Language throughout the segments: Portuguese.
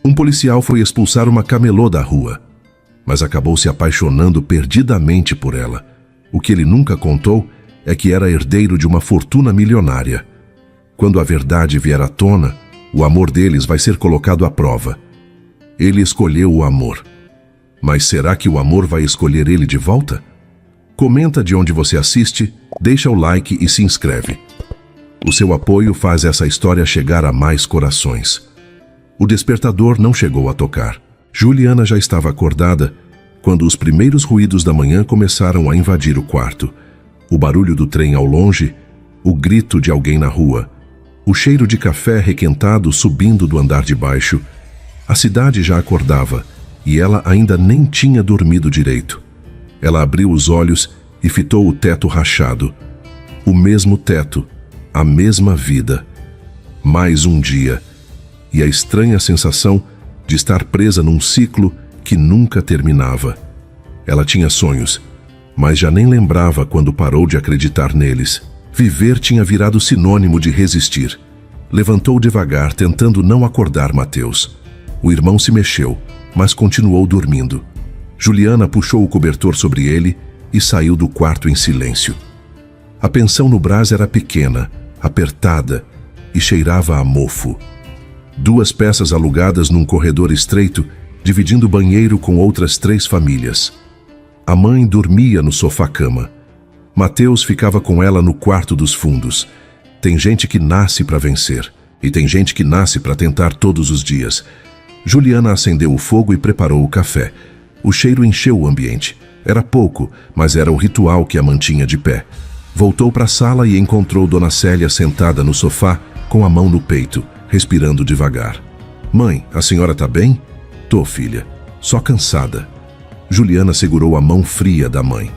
Um policial foi expulsar uma camelô da rua, mas acabou se apaixonando perdidamente por ela. O que ele nunca contou é que era herdeiro de uma fortuna milionária. Quando a verdade vier à tona, o amor deles vai ser colocado à prova. Ele escolheu o amor. Mas será que o amor vai escolher ele de volta? Comenta de onde você assiste, deixa o like e se inscreve. O seu apoio faz essa história chegar a mais corações. O despertador não chegou a tocar. Juliana já estava acordada quando os primeiros ruídos da manhã começaram a invadir o quarto. O barulho do trem ao longe, o grito de alguém na rua, o cheiro de café requentado subindo do andar de baixo. A cidade já acordava e ela ainda nem tinha dormido direito. Ela abriu os olhos e fitou o teto rachado. O mesmo teto, a mesma vida. Mais um dia. E a estranha sensação de estar presa num ciclo que nunca terminava. Ela tinha sonhos, mas já nem lembrava quando parou de acreditar neles. Viver tinha virado sinônimo de resistir. Levantou devagar, tentando não acordar Mateus. O irmão se mexeu, mas continuou dormindo. Juliana puxou o cobertor sobre ele e saiu do quarto em silêncio. A pensão no Brás era pequena, apertada e cheirava a mofo. 2 peças alugadas num corredor estreito, dividindo o banheiro com outras 3 famílias. A mãe dormia no sofá-cama. Mateus ficava com ela no quarto dos fundos. Tem gente que nasce para vencer, e tem gente que nasce para tentar todos os dias. Juliana acendeu o fogo e preparou o café. O cheiro encheu o ambiente. Era pouco, mas era o ritual que a mantinha de pé. Voltou para a sala e encontrou Dona Célia sentada no sofá, com a mão no peito, respirando devagar. Mãe, a senhora tá bem? Tô, filha. Só cansada. Juliana segurou a mão fria da mãe.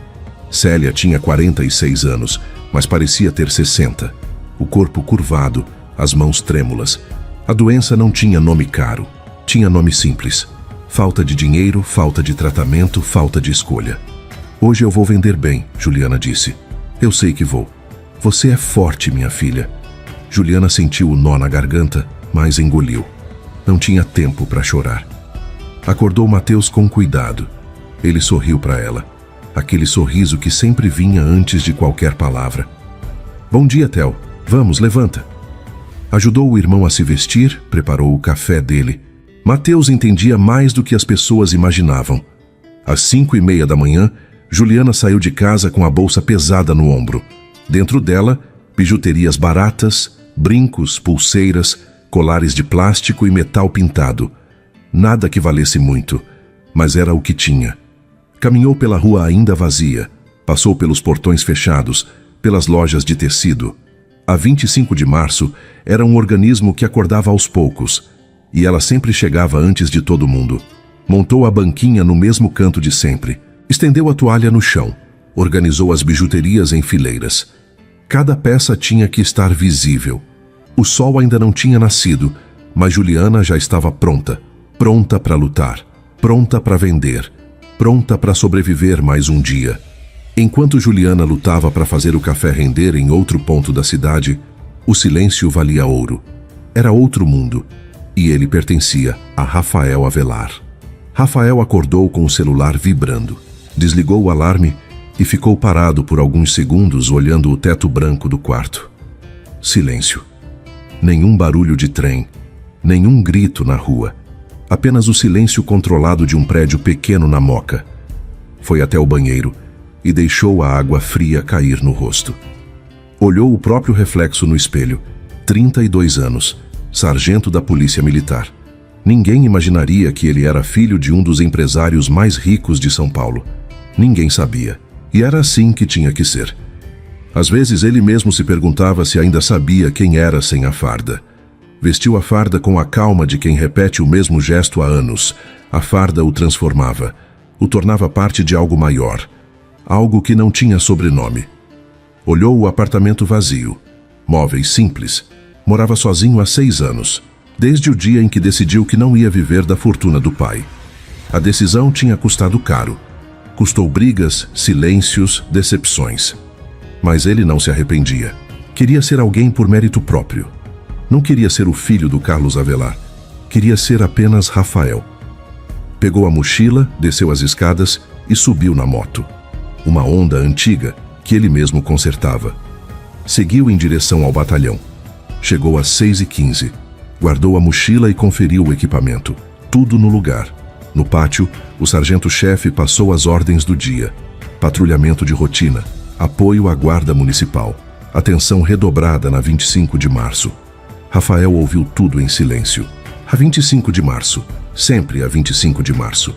Célia tinha 46 anos, mas parecia ter 60. O corpo curvado, as mãos trêmulas. A doença não tinha nome caro. Tinha nome simples. Falta de dinheiro, falta de tratamento, falta de escolha. Hoje eu vou vender bem, Juliana disse. Eu sei que vou. Você é forte, minha filha. Juliana sentiu o nó na garganta, mas engoliu. Não tinha tempo para chorar. Acordou Mateus com cuidado. Ele sorriu para ela. Aquele sorriso que sempre vinha antes de qualquer palavra. Bom dia, Theo. Vamos, levanta. Ajudou o irmão a se vestir, preparou o café dele. Mateus entendia mais do que as pessoas imaginavam. Às 5:30 da manhã, Juliana saiu de casa com a bolsa pesada no ombro. Dentro dela, bijuterias baratas, brincos, pulseiras, colares de plástico e metal pintado. Nada que valesse muito, mas era o que tinha. Caminhou pela rua ainda vazia, passou pelos portões fechados, pelas lojas de tecido. A 25 de março era um organismo que acordava aos poucos, e ela sempre chegava antes de todo mundo. Montou a banquinha no mesmo canto de sempre, estendeu a toalha no chão, organizou as bijuterias em fileiras. Cada peça tinha que estar visível. O sol ainda não tinha nascido, mas Juliana já estava pronta. Pronta para lutar, pronta para vender, pronta para sobreviver mais um dia. Enquanto Juliana lutava para fazer o café render em outro ponto da cidade, o silêncio valia ouro. Era outro mundo, e ele pertencia a Rafael Avelar. Rafael acordou com o celular vibrando, desligou o alarme e ficou parado por alguns segundos olhando o teto branco do quarto. Silêncio. Nenhum barulho de trem, nenhum grito na rua. Apenas o silêncio controlado de um prédio pequeno na Moca. Foi até o banheiro e deixou a água fria cair no rosto. Olhou o próprio reflexo no espelho. 32 anos, sargento da Polícia Militar. Ninguém imaginaria que ele era filho de um dos empresários mais ricos de São Paulo. Ninguém sabia. E era assim que tinha que ser. Às vezes ele mesmo se perguntava se ainda sabia quem era sem a farda. Vestiu a farda com a calma de quem repete o mesmo gesto há anos. A farda o transformava, o tornava parte de algo maior, algo que não tinha sobrenome. Olhou o apartamento vazio, móveis simples. Morava sozinho há 6 anos, desde o dia em que decidiu que não ia viver da fortuna do pai. A decisão tinha custado caro. Custou brigas, silêncios, decepções. Mas ele não se arrependia. Queria ser alguém por mérito próprio. Não queria ser o filho do Carlos Avelar. Queria ser apenas Rafael. Pegou a mochila, desceu as escadas e subiu na moto. Uma Honda antiga que ele mesmo consertava. Seguiu em direção ao batalhão. Chegou às 6h15. Guardou a mochila e conferiu o equipamento. Tudo no lugar. No pátio, o sargento-chefe passou as ordens do dia. Patrulhamento de rotina. Apoio à guarda municipal. Atenção redobrada na 25 de março. Rafael ouviu tudo em silêncio. A 25 de março. Sempre a 25 de março.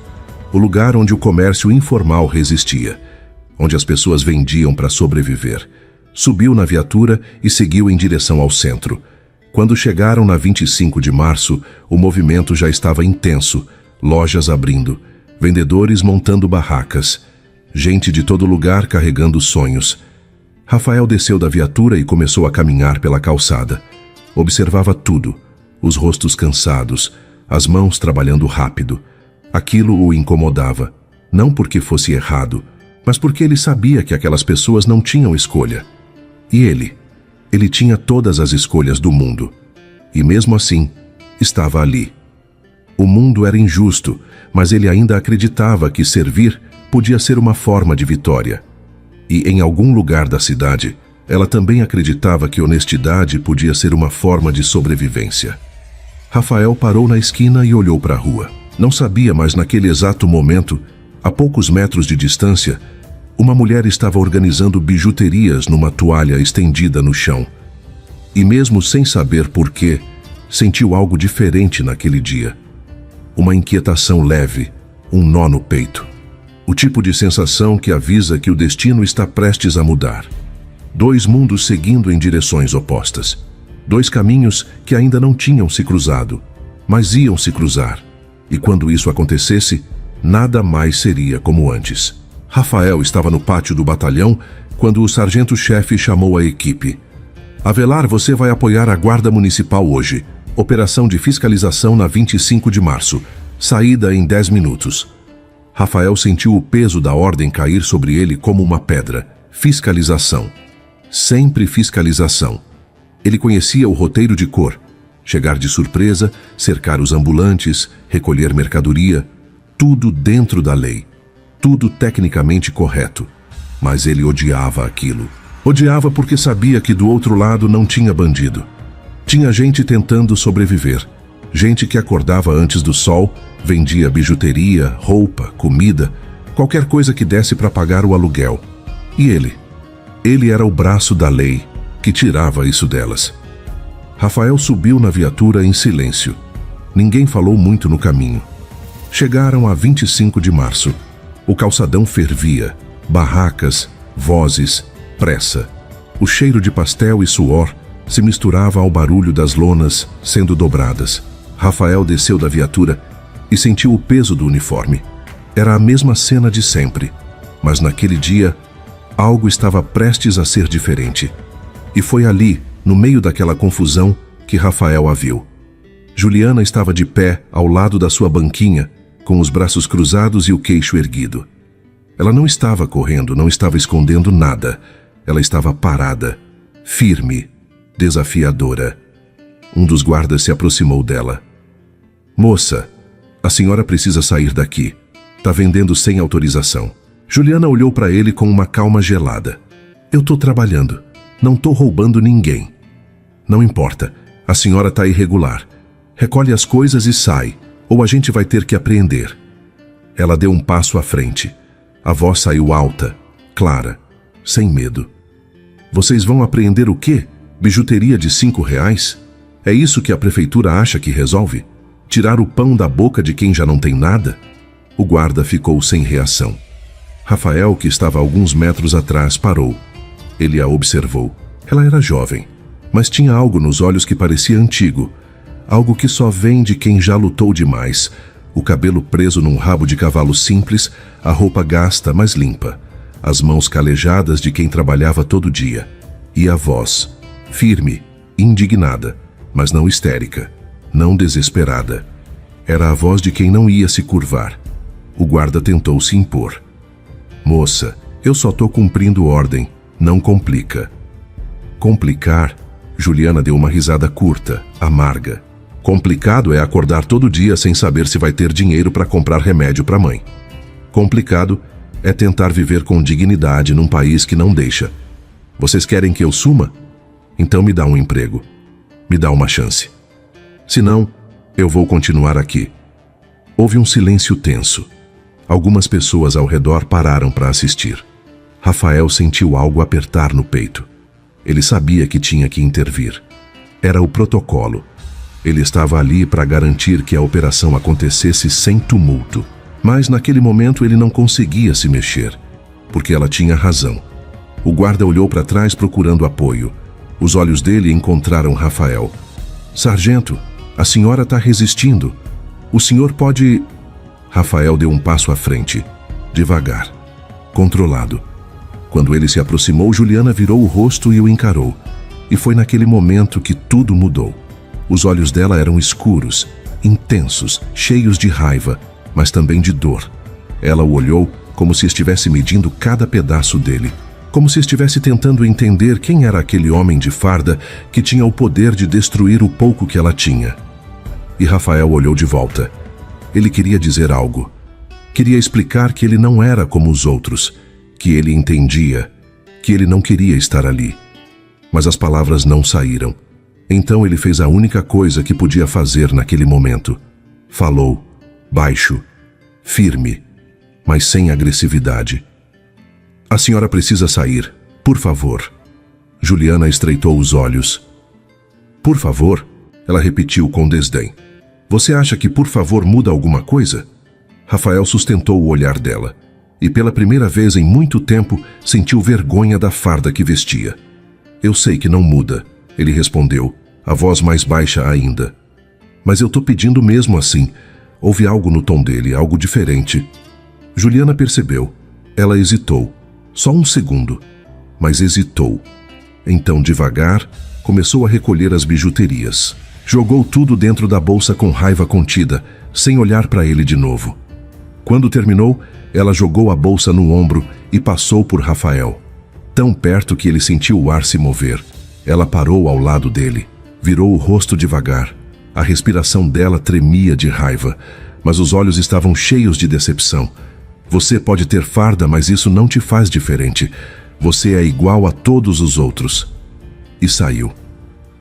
O lugar onde o comércio informal resistia. Onde as pessoas vendiam para sobreviver. Subiu na viatura e seguiu em direção ao centro. Quando chegaram na 25 de março, o movimento já estava intenso. Lojas abrindo. Vendedores montando barracas. Gente de todo lugar carregando sonhos. Rafael desceu da viatura e começou a caminhar pela calçada. Observava tudo. Os rostos cansados. As mãos trabalhando rápido. Aquilo o incomodava. Não porque fosse errado, mas porque ele sabia que aquelas pessoas não tinham escolha. E ele tinha todas as escolhas do mundo. E mesmo assim, estava ali. O mundo era injusto, mas ele ainda acreditava que servir podia ser uma forma de vitória. E em algum lugar da cidade, ela também acreditava que honestidade podia ser uma forma de sobrevivência. Rafael parou na esquina e olhou para a rua. Não sabia, mas naquele exato momento, a poucos metros de distância, uma mulher estava organizando bijuterias numa toalha estendida no chão. E mesmo sem saber por quê, sentiu algo diferente naquele dia. Uma inquietação leve, um nó no peito. O tipo de sensação que avisa que o destino está prestes a mudar. Dois mundos seguindo em direções opostas. Dois caminhos que ainda não tinham se cruzado, mas iam se cruzar. E quando isso acontecesse, nada mais seria como antes. Rafael estava no pátio do batalhão quando o sargento-chefe chamou a equipe. Avelar, você vai apoiar a Guarda Municipal hoje. Operação de fiscalização na 25 de março. Saída em 10 minutos. Rafael sentiu o peso da ordem cair sobre ele como uma pedra. Fiscalização. Sempre fiscalização. Ele conhecia o roteiro de cor. Chegar de surpresa, cercar os ambulantes, recolher mercadoria. Tudo dentro da lei. Tudo tecnicamente correto. Mas ele odiava aquilo. Odiava porque sabia que do outro lado não tinha bandido. Tinha gente tentando sobreviver. Gente que acordava antes do sol, vendia bijuteria, roupa, comida, qualquer coisa que desse para pagar o aluguel. E ele? Ele era o braço da lei, que tirava isso delas. Rafael subiu na viatura em silêncio. Ninguém falou muito no caminho. Chegaram a 25 de março. O calçadão fervia. Barracas, vozes, pressa. O cheiro de pastel e suor se misturava ao barulho das lonas sendo dobradas. Rafael desceu da viatura e sentiu o peso do uniforme. Era a mesma cena de sempre, mas naquele dia, algo estava prestes a ser diferente. E foi ali, no meio daquela confusão, que Rafael a viu. Juliana estava de pé ao lado da sua banquinha, com os braços cruzados e o queixo erguido. Ela não estava correndo, não estava escondendo nada. Ela estava parada, firme, desafiadora. Um dos guardas se aproximou dela. Moça, a senhora precisa sair daqui. Tá vendendo sem autorização. Juliana olhou para ele com uma calma gelada. Eu tô trabalhando. Não tô roubando ninguém. Não importa. A senhora tá irregular. Recolhe as coisas e sai, ou a gente vai ter que apreender. Ela deu um passo à frente. A voz saiu alta, clara, sem medo. Vocês vão apreender o quê? Bijuteria de R$5? É isso que a prefeitura acha que resolve? Tirar o pão da boca de quem já não tem nada? O guarda ficou sem reação. Rafael, que estava a alguns metros atrás, parou. Ele a observou. Ela era jovem, mas tinha algo nos olhos que parecia antigo. Algo que só vem de quem já lutou demais. O cabelo preso num rabo de cavalo simples, a roupa gasta, mas limpa. As mãos calejadas de quem trabalhava todo dia. E a voz, firme, indignada, mas não histérica, não desesperada. Era a voz de quem não ia se curvar. O guarda tentou se impor. Moça, eu só tô cumprindo ordem, não complica. Complicar? Juliana deu uma risada curta, amarga. Complicado é acordar todo dia sem saber se vai ter dinheiro para comprar remédio para a mãe. Complicado é tentar viver com dignidade num país que não deixa. Vocês querem que eu suma? Então me dá um emprego. Me dá uma chance. Senão, eu vou continuar aqui. Houve um silêncio tenso. Algumas pessoas ao redor pararam para assistir. Rafael sentiu algo apertar no peito. Ele sabia que tinha que intervir. Era o protocolo. Ele estava ali para garantir que a operação acontecesse sem tumulto. Mas naquele momento ele não conseguia se mexer, porque ela tinha razão. O guarda olhou para trás procurando apoio. Os olhos dele encontraram Rafael. Sargento, a senhora está resistindo. O senhor pode... Rafael deu um passo à frente, devagar, controlado. Quando ele se aproximou, Juliana virou o rosto e o encarou. E foi naquele momento que tudo mudou. Os olhos dela eram escuros, intensos, cheios de raiva, mas também de dor. Ela o olhou como se estivesse medindo cada pedaço dele, como se estivesse tentando entender quem era aquele homem de farda que tinha o poder de destruir o pouco que ela tinha. E Rafael olhou de volta. Ele queria dizer algo. Queria explicar que ele não era como os outros, que ele entendia, que ele não queria estar ali. Mas as palavras não saíram. Então ele fez a única coisa que podia fazer naquele momento. Falou, baixo, firme, mas sem agressividade. A senhora precisa sair, por favor. Juliana estreitou os olhos. Por favor? Ela repetiu com desdém. Você acha que por favor muda alguma coisa? Rafael sustentou o olhar dela. E pela primeira vez em muito tempo sentiu vergonha da farda que vestia. Eu sei que não muda, ele respondeu, a voz mais baixa ainda. Mas eu tô pedindo mesmo assim. Houve algo no tom dele, algo diferente. Juliana percebeu. Ela hesitou. Só um segundo. Mas hesitou. Então, devagar, começou a recolher as bijuterias. Jogou tudo dentro da bolsa com raiva contida, sem olhar para ele de novo. Quando terminou, ela jogou a bolsa no ombro e passou por Rafael. Tão perto que ele sentiu o ar se mover. Ela parou ao lado dele. Virou o rosto devagar. A respiração dela tremia de raiva, mas os olhos estavam cheios de decepção. Você pode ter farda, mas isso não te faz diferente. Você é igual a todos os outros. E saiu.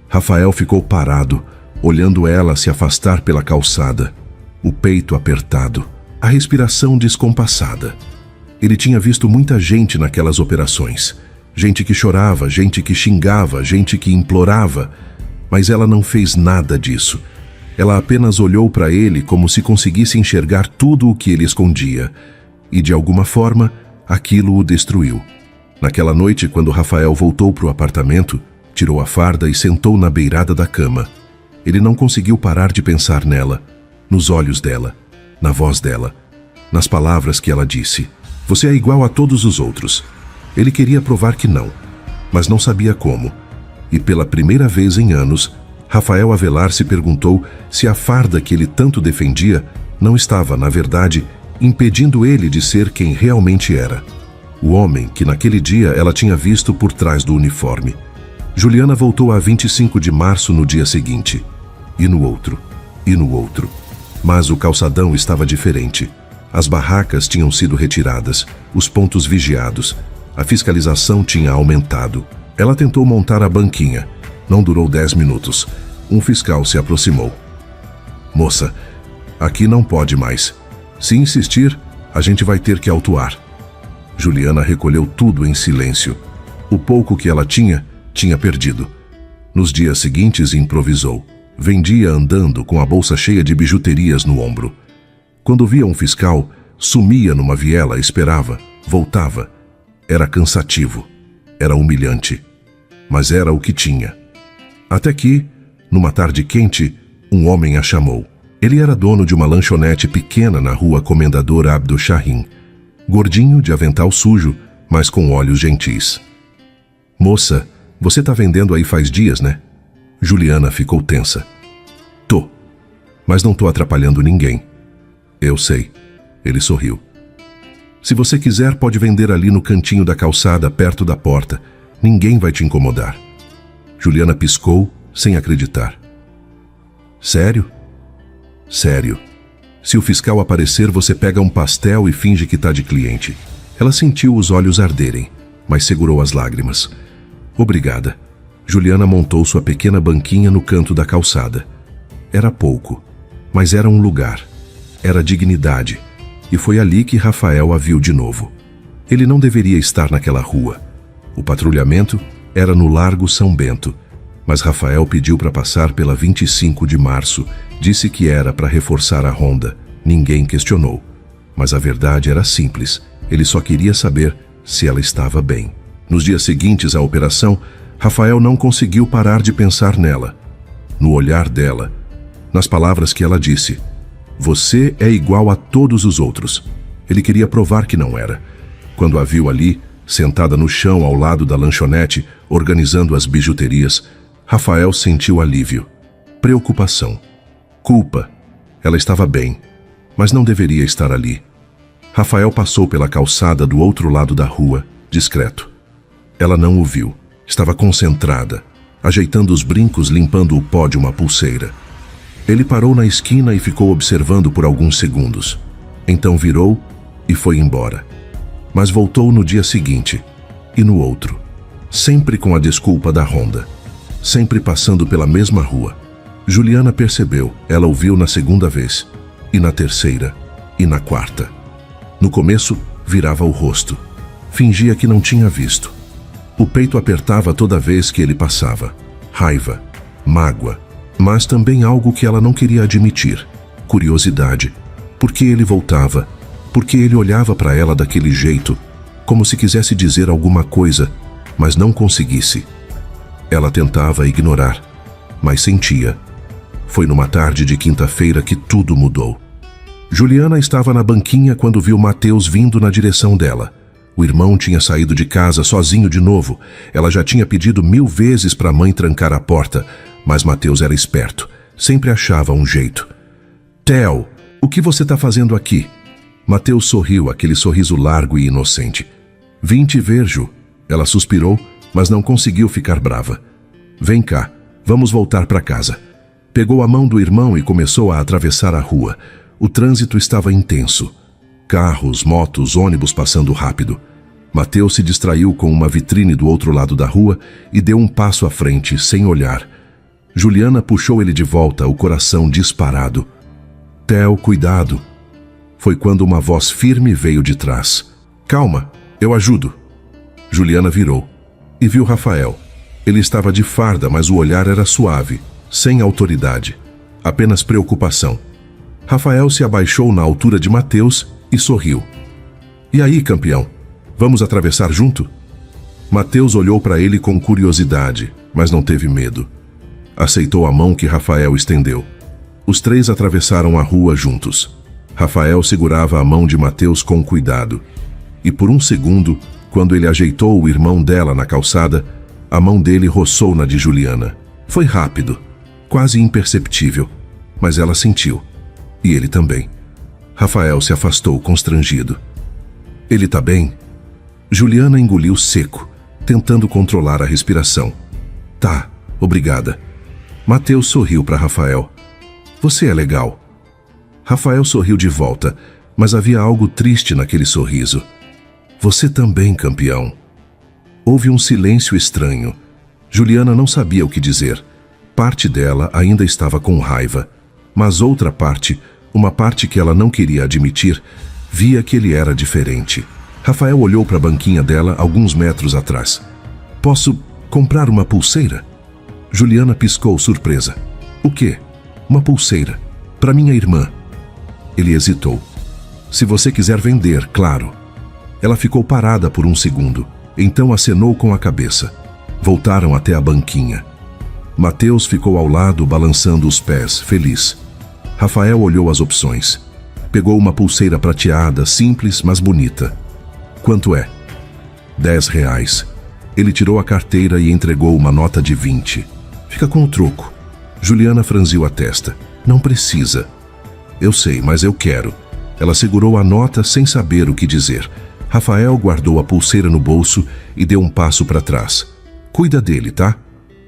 Rafael ficou parado, olhando ela se afastar pela calçada. O peito apertado, a respiração descompassada. Ele tinha visto muita gente naquelas operações. Gente que chorava, gente que xingava, gente que implorava. Mas ela não fez nada disso. Ela apenas olhou para ele como se conseguisse enxergar tudo o que ele escondia. E, de alguma forma, aquilo o destruiu. Naquela noite, quando Rafael voltou para o apartamento, tirou a farda e sentou na beirada da cama. Ele não conseguiu parar de pensar nela, nos olhos dela, na voz dela, nas palavras que ela disse. Você é igual a todos os outros. Ele queria provar que não, mas não sabia como. E pela primeira vez em anos, Rafael Avelar se perguntou se a farda que ele tanto defendia não estava, na verdade, impedindo ele de ser quem realmente era. O homem que naquele dia ela tinha visto por trás do uniforme. Juliana voltou a 25 de março no dia seguinte. E no outro. E no outro. Mas o calçadão estava diferente. As barracas tinham sido retiradas, os pontos vigiados. A fiscalização tinha aumentado. Ela tentou montar a banquinha. Não durou 10 minutos. Um fiscal se aproximou. Moça, aqui não pode mais. Se insistir, a gente vai ter que autuar. Juliana recolheu tudo em silêncio. O pouco que ela tinha perdido. Nos dias seguintes, improvisou. Vendia andando com a bolsa cheia de bijuterias no ombro. Quando via um fiscal, sumia numa viela, esperava, voltava. Era cansativo. Era humilhante. Mas era o que tinha. Até que, numa tarde quente, um homem a chamou. Ele era dono de uma lanchonete pequena na rua Comendador Abdo Shahin. Gordinho, de avental sujo, mas com olhos gentis. Moça, você tá vendendo aí faz dias, né? Juliana ficou tensa. Tô. Mas não tô atrapalhando ninguém. Eu sei. Ele sorriu. Se você quiser, pode vender ali no cantinho da calçada, perto da porta. Ninguém vai te incomodar. Juliana piscou, sem acreditar. Sério? Sério. Se o fiscal aparecer, você pega um pastel e finge que tá de cliente. Ela sentiu os olhos arderem, mas segurou as lágrimas. Obrigada. Juliana montou sua pequena banquinha no canto da calçada. Era pouco, mas era um lugar. Era dignidade. E foi ali que Rafael a viu de novo. Ele não deveria estar naquela rua. O patrulhamento era no Largo São Bento, mas Rafael pediu para passar pela 25 de março, disse que era para reforçar a ronda. Ninguém questionou. Mas a verdade era simples, ele só queria saber se ela estava bem. Nos dias seguintes à operação, Rafael não conseguiu parar de pensar nela, no olhar dela, nas palavras que ela disse. Você é igual a todos os outros. Ele queria provar que não era. Quando a viu ali, sentada no chão ao lado da lanchonete, organizando as bijuterias, Rafael sentiu alívio, preocupação, culpa. Ela estava bem, mas não deveria estar ali. Rafael passou pela calçada do outro lado da rua, discreto. Ela não o viu. Estava concentrada, ajeitando os brincos, limpando o pó de uma pulseira. Ele parou na esquina e ficou observando por alguns segundos. Então virou e foi embora. Mas voltou no dia seguinte e no outro, sempre com a desculpa da ronda, sempre passando pela mesma rua. Juliana percebeu, ela o viu na segunda vez, e na terceira, e na quarta. No começo, virava o rosto, fingia que não tinha visto. O peito apertava toda vez que ele passava. Raiva, mágoa, mas também algo que ela não queria admitir. Curiosidade. Por que ele voltava? Por que ele olhava para ela daquele jeito, como se quisesse dizer alguma coisa, mas não conseguisse? Ela tentava ignorar, mas sentia. Foi numa tarde de quinta-feira que tudo mudou. Juliana estava na banquinha quando viu Mateus vindo na direção dela. O irmão tinha saído de casa sozinho de novo. Ela já tinha pedido 1000 vezes para a mãe trancar a porta, mas Mateus era esperto. Sempre achava um jeito. Theo, o que você está fazendo aqui? Mateus sorriu, aquele sorriso largo e inocente. Vim te ver, Ju. Ela suspirou, mas não conseguiu ficar brava. Vem cá, vamos voltar para casa. Pegou a mão do irmão e começou a atravessar a rua. O trânsito estava intenso. Carros, motos, ônibus passando rápido. Mateus se distraiu com uma vitrine do outro lado da rua e deu um passo à frente, sem olhar. Juliana puxou ele de volta, o coração disparado. Theo, cuidado. Foi quando uma voz firme veio de trás. Calma, eu ajudo. Juliana virou e viu Rafael. Ele estava de farda, mas o olhar era suave, sem autoridade, apenas preocupação. Rafael se abaixou na altura de Mateus e sorriu. E aí, campeão? Vamos atravessar junto? Mateus olhou para ele com curiosidade, mas não teve medo. Aceitou a mão que Rafael estendeu. Os três atravessaram a rua juntos. Rafael segurava a mão de Mateus com cuidado. E por um segundo, quando ele ajeitou o irmão dela na calçada, a mão dele roçou na de Juliana. Foi rápido, quase imperceptível, mas ela sentiu. E ele também. Rafael se afastou constrangido. Ele tá bem? Juliana engoliu seco, tentando controlar a respiração. Tá, obrigada. Mateus sorriu para Rafael. Você é legal. Rafael sorriu de volta, mas havia algo triste naquele sorriso. Você também, campeão. Houve um silêncio estranho. Juliana não sabia o que dizer. Parte dela ainda estava com raiva, mas outra parte, uma parte que ela não queria admitir, via que ele era diferente. Rafael olhou para a banquinha dela alguns metros atrás. Posso comprar uma pulseira? Juliana piscou surpresa. O quê? Uma pulseira. Para minha irmã. Ele hesitou. Se você quiser vender, claro. Ela ficou parada por um segundo, então acenou com a cabeça. Voltaram até a banquinha. Mateus ficou ao lado, balançando os pés, feliz. Rafael olhou as opções. Pegou uma pulseira prateada, simples, mas bonita. Quanto é? R$10. Ele tirou a carteira e entregou uma nota de 20. Fica com o troco. Juliana franziu a testa. Não precisa. Eu sei, mas eu quero. Ela segurou a nota sem saber o que dizer. Rafael guardou a pulseira no bolso e deu um passo para trás. Cuida dele, tá?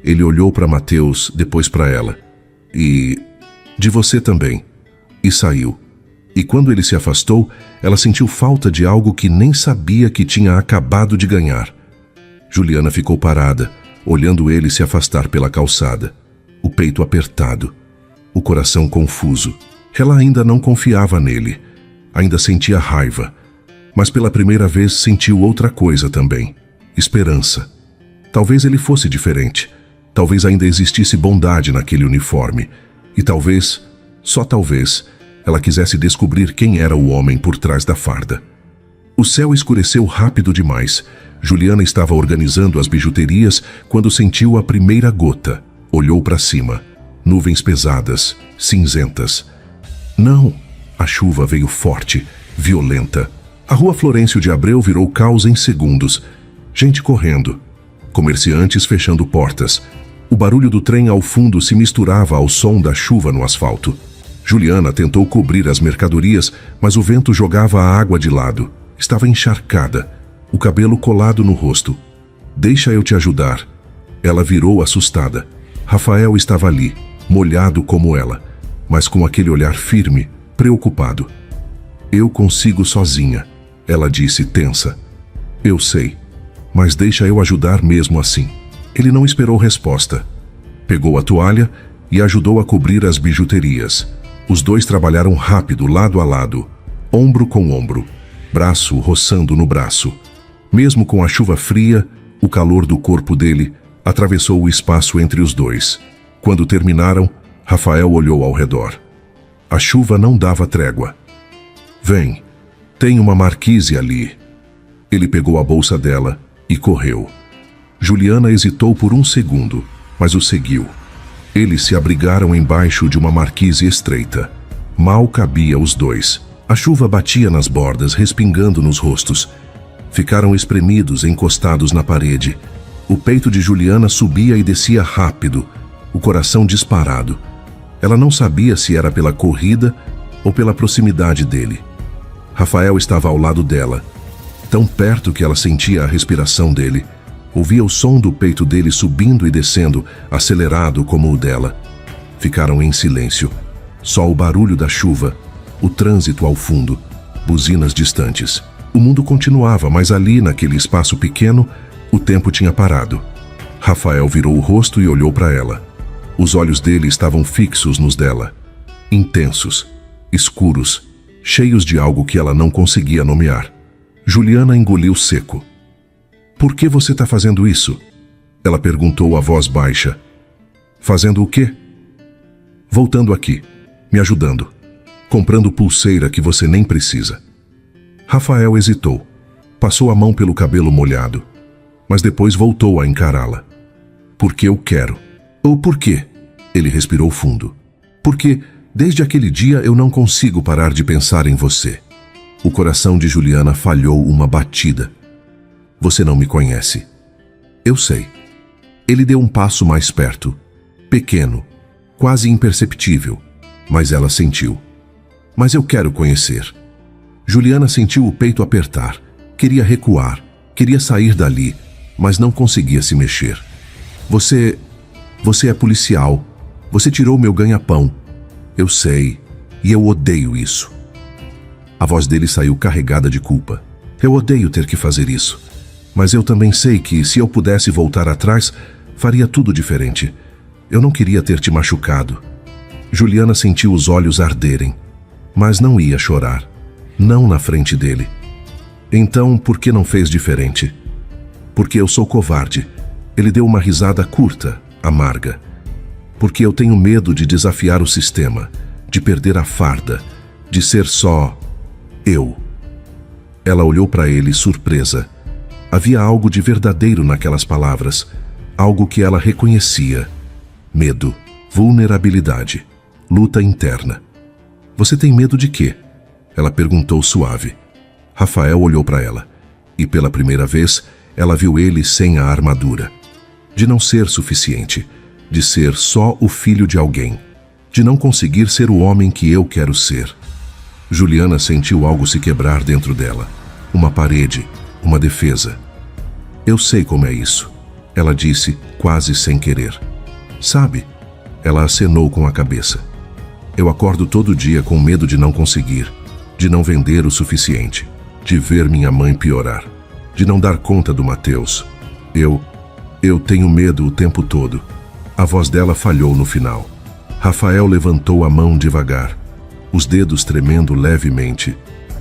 Ele olhou para Mateus, depois para ela. E De você também. E saiu. E quando ele se afastou, ela sentiu falta de algo que nem sabia que tinha acabado de ganhar. Juliana ficou parada, olhando ele se afastar pela calçada. O peito apertado. O coração confuso. Ela ainda não confiava nele. Ainda sentia raiva. Mas pela primeira vez sentiu outra coisa também. Esperança. Talvez ele fosse diferente. Talvez ainda existisse bondade naquele uniforme. E talvez, só talvez, ela quisesse descobrir quem era o homem por trás da farda. O céu escureceu rápido demais. Juliana estava organizando as bijuterias quando sentiu a primeira gota. Olhou para cima. Nuvens pesadas, cinzentas. Não! A chuva veio forte, violenta. A rua Florencio de Abreu virou caos em segundos. Gente correndo. Comerciantes fechando portas. O barulho do trem ao fundo se misturava ao som da chuva no asfalto. Juliana tentou cobrir as mercadorias, mas o vento jogava a água de lado. Estava encharcada, o cabelo colado no rosto. Deixa eu te ajudar. Ela virou assustada. Rafael estava ali, molhado como ela, mas com aquele olhar firme, preocupado. Eu consigo sozinha, ela disse tensa. Eu sei, mas deixa eu ajudar mesmo assim. Ele não esperou resposta. Pegou a toalha e ajudou a cobrir as bijuterias. Os dois trabalharam rápido, lado a lado, ombro com ombro, braço roçando no braço. Mesmo com a chuva fria, o calor do corpo dele atravessou o espaço entre os dois. Quando terminaram, Rafael olhou ao redor. A chuva não dava trégua. Vem, tem uma marquise ali. Ele pegou a bolsa dela e correu. Juliana hesitou por um segundo, mas o seguiu. Eles se abrigaram embaixo de uma marquise estreita. Mal cabia os dois. A chuva batia nas bordas, respingando nos rostos. Ficaram espremidos, encostados na parede. O peito de Juliana subia e descia rápido, o coração disparado. Ela não sabia se era pela corrida ou pela proximidade dele. Rafael estava ao lado dela, tão perto que ela sentia a respiração dele. Ouvia o som do peito dele subindo e descendo, acelerado como o dela. Ficaram em silêncio. Só o barulho da chuva, o trânsito ao fundo, buzinas distantes. O mundo continuava, mas ali, naquele espaço pequeno, o tempo tinha parado. Rafael virou o rosto e olhou para ela. Os olhos dele estavam fixos nos dela. Intensos, escuros, cheios de algo que ela não conseguia nomear. Juliana engoliu seco. Por que você está fazendo isso? Ela perguntou a voz baixa. Fazendo o quê? Voltando aqui, me ajudando, comprando pulseira que você nem precisa. Rafael hesitou, passou a mão pelo cabelo molhado, mas depois voltou a encará-la. Porque eu quero. Ou por quê? Ele respirou fundo. Porque, desde aquele dia, eu não consigo parar de pensar em você. O coração de Juliana falhou uma batida. Você não me conhece. Eu sei. Ele deu um passo mais perto. Pequeno, quase imperceptível, mas ela sentiu. Mas eu quero conhecer. Juliana sentiu o peito apertar. Queria recuar, queria sair dali, mas não conseguia se mexer. Você é policial. Você tirou meu ganha-pão. Eu sei, e eu odeio isso. A voz dele saiu carregada de culpa. Eu odeio ter que fazer isso. Mas eu também sei que, se eu pudesse voltar atrás, faria tudo diferente. Eu não queria ter te machucado. Juliana sentiu os olhos arderem, mas não ia chorar. Não na frente dele. Então, por que não fez diferente? Porque eu sou covarde. Ele deu uma risada curta, amarga. Porque eu tenho medo de desafiar o sistema, de perder a farda, de ser só eu. Ela olhou para ele surpresa. Havia algo de verdadeiro naquelas palavras, algo que ela reconhecia. Medo, vulnerabilidade, luta interna. Você tem medo de quê? Ela perguntou suave. Rafael olhou para ela, e pela primeira vez, ela viu ele sem a armadura. De não ser suficiente, de ser só o filho de alguém, de não conseguir ser o homem que eu quero ser. Juliana sentiu algo se quebrar dentro dela. Uma parede, uma defesa. Eu sei como é isso, ela disse, quase sem querer. Sabe? Ela acenou com a cabeça. Eu acordo todo dia com medo de não conseguir, de não vender o suficiente, de ver minha mãe piorar, de não dar conta do Mateus. Eu tenho medo o tempo todo. A voz dela falhou no final. Rafael levantou a mão devagar, os dedos tremendo levemente.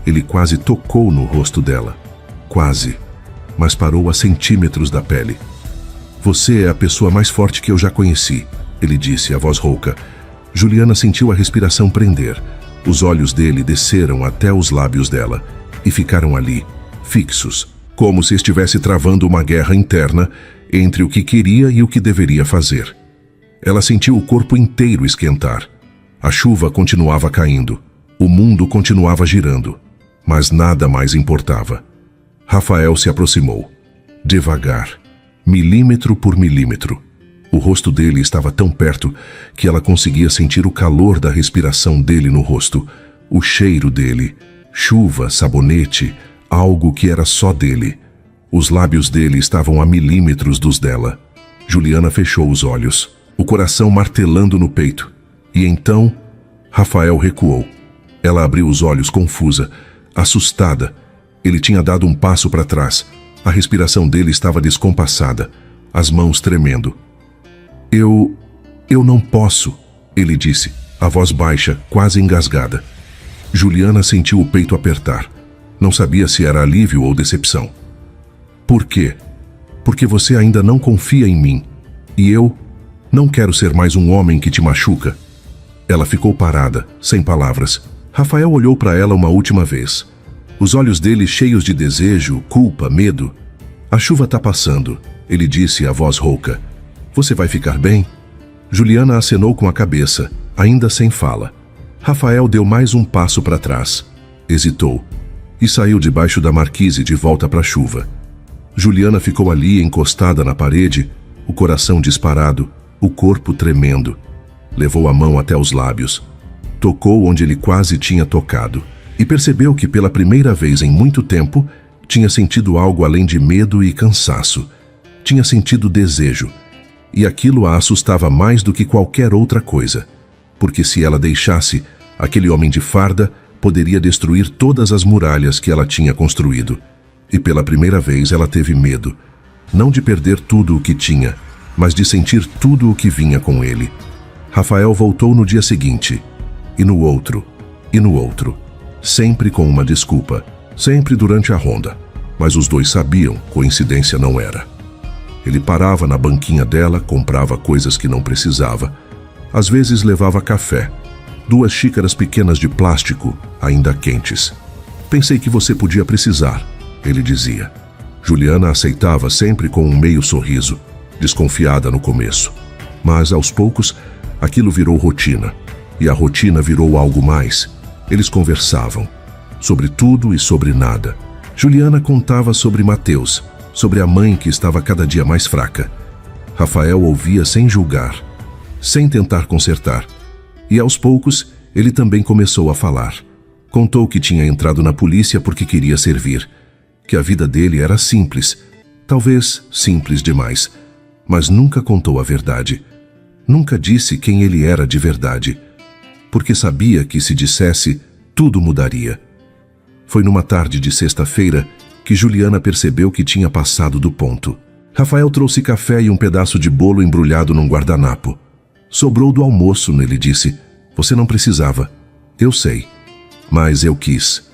Ele quase tocou no rosto dela. Quase. Mas parou a centímetros da pele. Você é a pessoa mais forte que eu já conheci, ele disse, a voz rouca. Juliana sentiu a respiração prender. Os olhos dele desceram até os lábios dela e ficaram ali, fixos, como se estivesse travando uma guerra interna entre o que queria e o que deveria fazer. Ela sentiu o corpo inteiro esquentar. A chuva continuava caindo. O mundo continuava girando. Mas nada mais importava. Rafael se aproximou. Devagar. Milímetro por milímetro. O rosto dele estava tão perto que ela conseguia sentir o calor da respiração dele no rosto. O cheiro dele. Chuva, sabonete, algo que era só dele. Os lábios dele estavam a milímetros dos dela. Juliana fechou os olhos, o coração martelando no peito. E então, Rafael recuou. Ela abriu os olhos confusa, assustada. Ele tinha dado um passo para trás. A respiração dele estava descompassada, as mãos tremendo. Eu não posso, ele disse, a voz baixa, quase engasgada. Juliana sentiu o peito apertar. Não sabia se era alívio ou decepção. Por quê? Porque você ainda não confia em mim. E eu não quero ser mais um homem que te machuca. Ela ficou parada, sem palavras. Rafael olhou para ela uma última vez. Os olhos dele cheios de desejo, culpa, medo. A chuva tá passando, ele disse, a voz rouca. Você vai ficar bem? Juliana acenou com a cabeça, ainda sem fala. Rafael deu mais um passo para trás. Hesitou. E saiu debaixo da marquise de volta para a chuva. Juliana ficou ali encostada na parede, o coração disparado, o corpo tremendo. Levou a mão até os lábios. Tocou onde ele quase tinha tocado. E percebeu que pela primeira vez em muito tempo tinha sentido algo além de medo e cansaço. Tinha sentido desejo. E aquilo a assustava mais do que qualquer outra coisa. Porque se ela deixasse, aquele homem de farda poderia destruir todas as muralhas que ela tinha construído. E pela primeira vez ela teve medo. Não de perder tudo o que tinha, mas de sentir tudo o que vinha com ele. Rafael voltou no dia seguinte. E no outro. E no outro. Sempre com uma desculpa. Sempre durante a ronda. Mas os dois sabiam, coincidência não era. Ele parava na banquinha dela, comprava coisas que não precisava. Às vezes levava café. 2 xícaras pequenas de plástico, ainda quentes. Pensei que você podia precisar, ele dizia. Juliana aceitava sempre com um meio sorriso, desconfiada no começo. Mas, aos poucos, aquilo virou rotina. E a rotina virou algo mais. Eles conversavam. Sobre tudo e sobre nada. Juliana contava sobre Mateus, sobre a mãe que estava cada dia mais fraca. Rafael ouvia sem julgar, sem tentar consertar. E aos poucos, ele também começou a falar. Contou que tinha entrado na polícia porque queria servir. Que a vida dele era simples, talvez simples demais. Mas nunca contou a verdade. Nunca disse quem ele era de verdade. Porque sabia que se dissesse, tudo mudaria. Foi numa tarde de sexta-feira que Juliana percebeu que tinha passado do ponto. Rafael trouxe café e um pedaço de bolo embrulhado num guardanapo. Sobrou do almoço, ele disse. Você não precisava. Eu sei. Mas eu quis.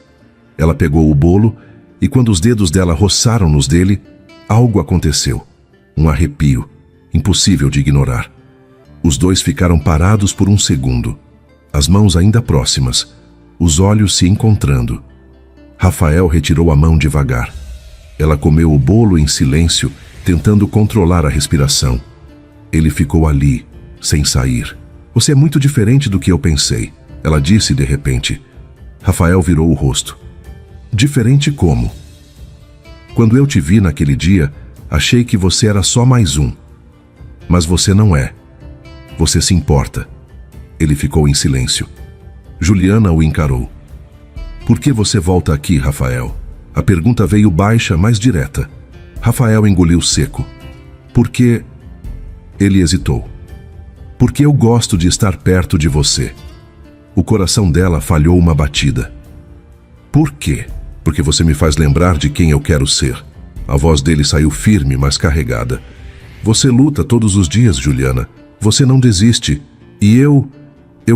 Ela pegou o bolo e quando os dedos dela roçaram nos dele, algo aconteceu. Um arrepio, impossível de ignorar. Os dois ficaram parados por um segundo. As mãos ainda próximas, os olhos se encontrando. Rafael retirou a mão devagar. Ela comeu o bolo em silêncio, tentando controlar a respiração. Ele ficou ali, sem sair. Você é muito diferente do que eu pensei, ela disse de repente. Rafael virou o rosto. Diferente como? Quando eu te vi naquele dia, achei que você era só mais um. Mas você não é. Você se importa. Ele ficou em silêncio. Juliana o encarou. Por que você volta aqui, Rafael? A pergunta veio baixa, mas direta. Rafael engoliu seco. Por que... Ele hesitou. Porque eu gosto de estar perto de você. O coração dela falhou uma batida. Por quê? Porque você me faz lembrar de quem eu quero ser. A voz dele saiu firme, mas carregada. Você luta todos os dias, Juliana. Você não desiste. E eu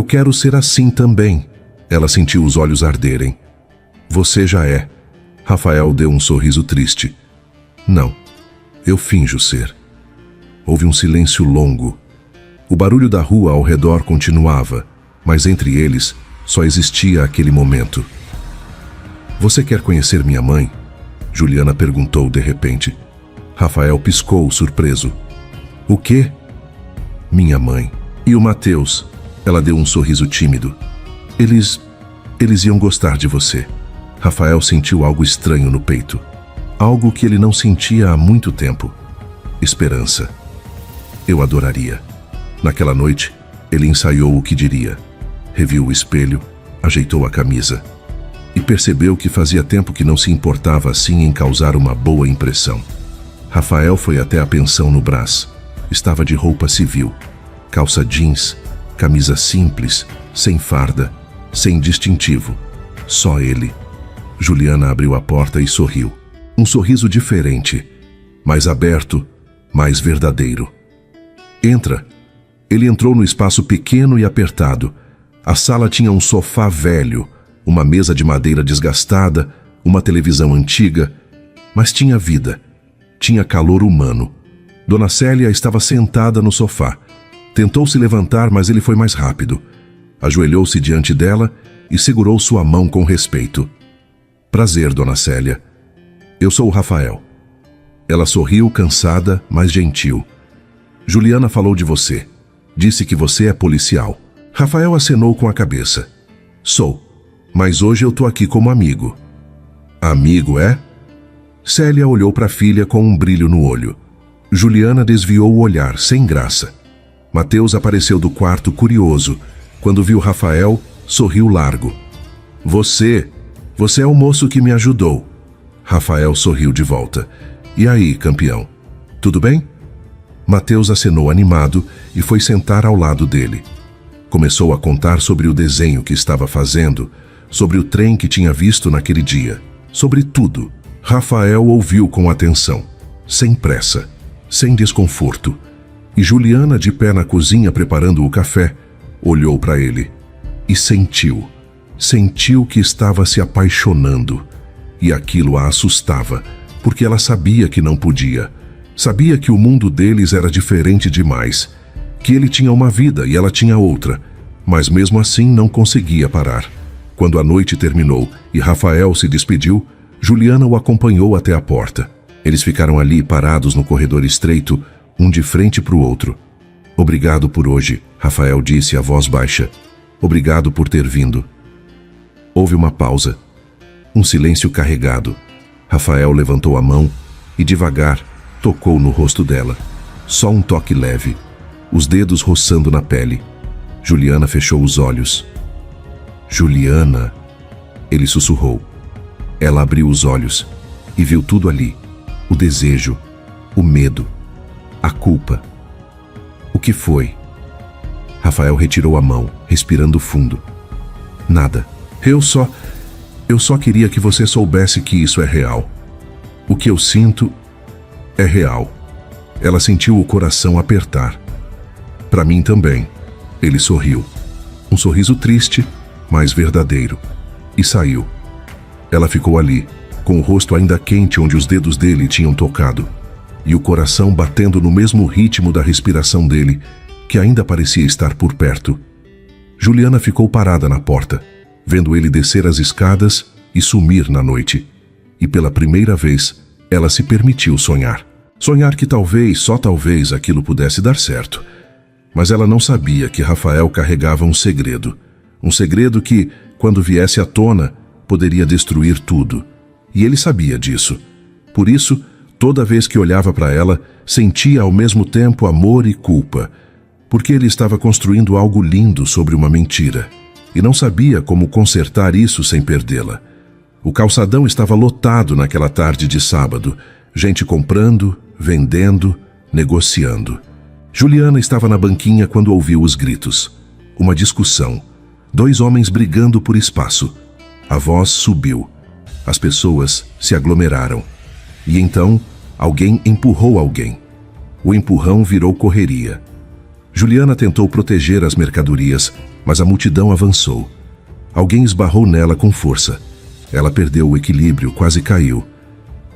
quero ser assim também. Ela sentiu os olhos arderem. Você já é. Rafael deu um sorriso triste. Não, eu finjo ser. Houve um silêncio longo. O barulho da rua ao redor continuava, mas entre eles só existia aquele momento. Você quer conhecer minha mãe? Juliana perguntou de repente. Rafael piscou, surpreso. O quê? Minha mãe. E o Mateus? Ela deu um sorriso tímido. Eles iam gostar de você. Rafael sentiu algo estranho no peito. Algo que ele não sentia há muito tempo. Esperança. Eu adoraria. Naquela noite, ele ensaiou o que diria. Reviu o espelho, ajeitou a camisa. E percebeu que fazia tempo que não se importava assim em causar uma boa impressão. Rafael foi até a pensão no Brás. Estava de roupa civil. Calça jeans, camisa simples, sem farda, sem distintivo. Só ele. Juliana abriu a porta e sorriu. Um sorriso diferente, mais aberto, mais verdadeiro. Entra. Ele entrou no espaço pequeno e apertado. A sala tinha um sofá velho, uma mesa de madeira desgastada, uma televisão antiga, mas tinha vida. Tinha calor humano. Dona Célia estava sentada no sofá. Tentou se levantar, mas ele foi mais rápido. Ajoelhou-se diante dela e segurou sua mão com respeito. Prazer, Dona Célia. Eu sou o Rafael. Ela sorriu, cansada, mas gentil. Juliana falou de você. Disse que você é policial. Rafael acenou com a cabeça. Sou, mas hoje eu tô aqui como amigo. Amigo, é? Célia olhou para a filha com um brilho no olho. Juliana desviou o olhar, sem graça. Mateus apareceu do quarto curioso. Quando viu Rafael, sorriu largo. Você é o moço que me ajudou. Rafael sorriu de volta. E aí, campeão? Tudo bem? Mateus acenou animado e foi sentar ao lado dele. Começou a contar sobre o desenho que estava fazendo, sobre o trem que tinha visto naquele dia, sobre tudo. Rafael ouviu com atenção, sem pressa, sem desconforto. E Juliana, de pé na cozinha preparando o café, olhou para ele e sentiu que estava se apaixonando. E aquilo a assustava, porque ela sabia que não podia. Sabia que o mundo deles era diferente demais, que ele tinha uma vida e ela tinha outra, mas mesmo assim não conseguia parar. Quando a noite terminou e Rafael se despediu, Juliana o acompanhou até a porta. Eles ficaram ali parados no corredor estreito, um de frente para o outro. Obrigado por hoje, Rafael disse a voz baixa. Obrigado por ter vindo. Houve uma pausa. Um silêncio carregado. Rafael levantou a mão e devagar tocou no rosto dela. Só um toque leve, os dedos roçando na pele. Juliana fechou os olhos. Juliana, ele sussurrou. Ela abriu os olhos e viu tudo ali. O desejo, o medo, a culpa. O que foi? Rafael retirou a mão, respirando fundo. Nada. Eu só queria que você soubesse que isso é real. O que eu sinto é real. Ela sentiu o coração apertar. Para mim também. Ele sorriu. Um sorriso triste, mas verdadeiro. E saiu. Ela ficou ali, com o rosto ainda quente onde os dedos dele tinham tocado. E o coração batendo no mesmo ritmo da respiração dele, que ainda parecia estar por perto. Juliana ficou parada na porta, vendo ele descer as escadas e sumir na noite. E pela primeira vez, ela se permitiu sonhar. Sonhar que talvez, só talvez, aquilo pudesse dar certo. Mas ela não sabia que Rafael carregava um segredo. Um segredo que, quando viesse à tona, poderia destruir tudo. E ele sabia disso. Por isso, toda vez que olhava para ela, sentia ao mesmo tempo amor e culpa. Porque ele estava construindo algo lindo sobre uma mentira. E não sabia como consertar isso sem perdê-la. O calçadão estava lotado naquela tarde de sábado. Gente comprando, vendendo, negociando. Juliana estava na banquinha quando ouviu os gritos. Uma discussão. 2 homens brigando por espaço. A voz subiu. As pessoas se aglomeraram. E então, alguém empurrou alguém. O empurrão virou correria. Juliana tentou proteger as mercadorias, mas a multidão avançou. Alguém esbarrou nela com força. Ela perdeu o equilíbrio, quase caiu.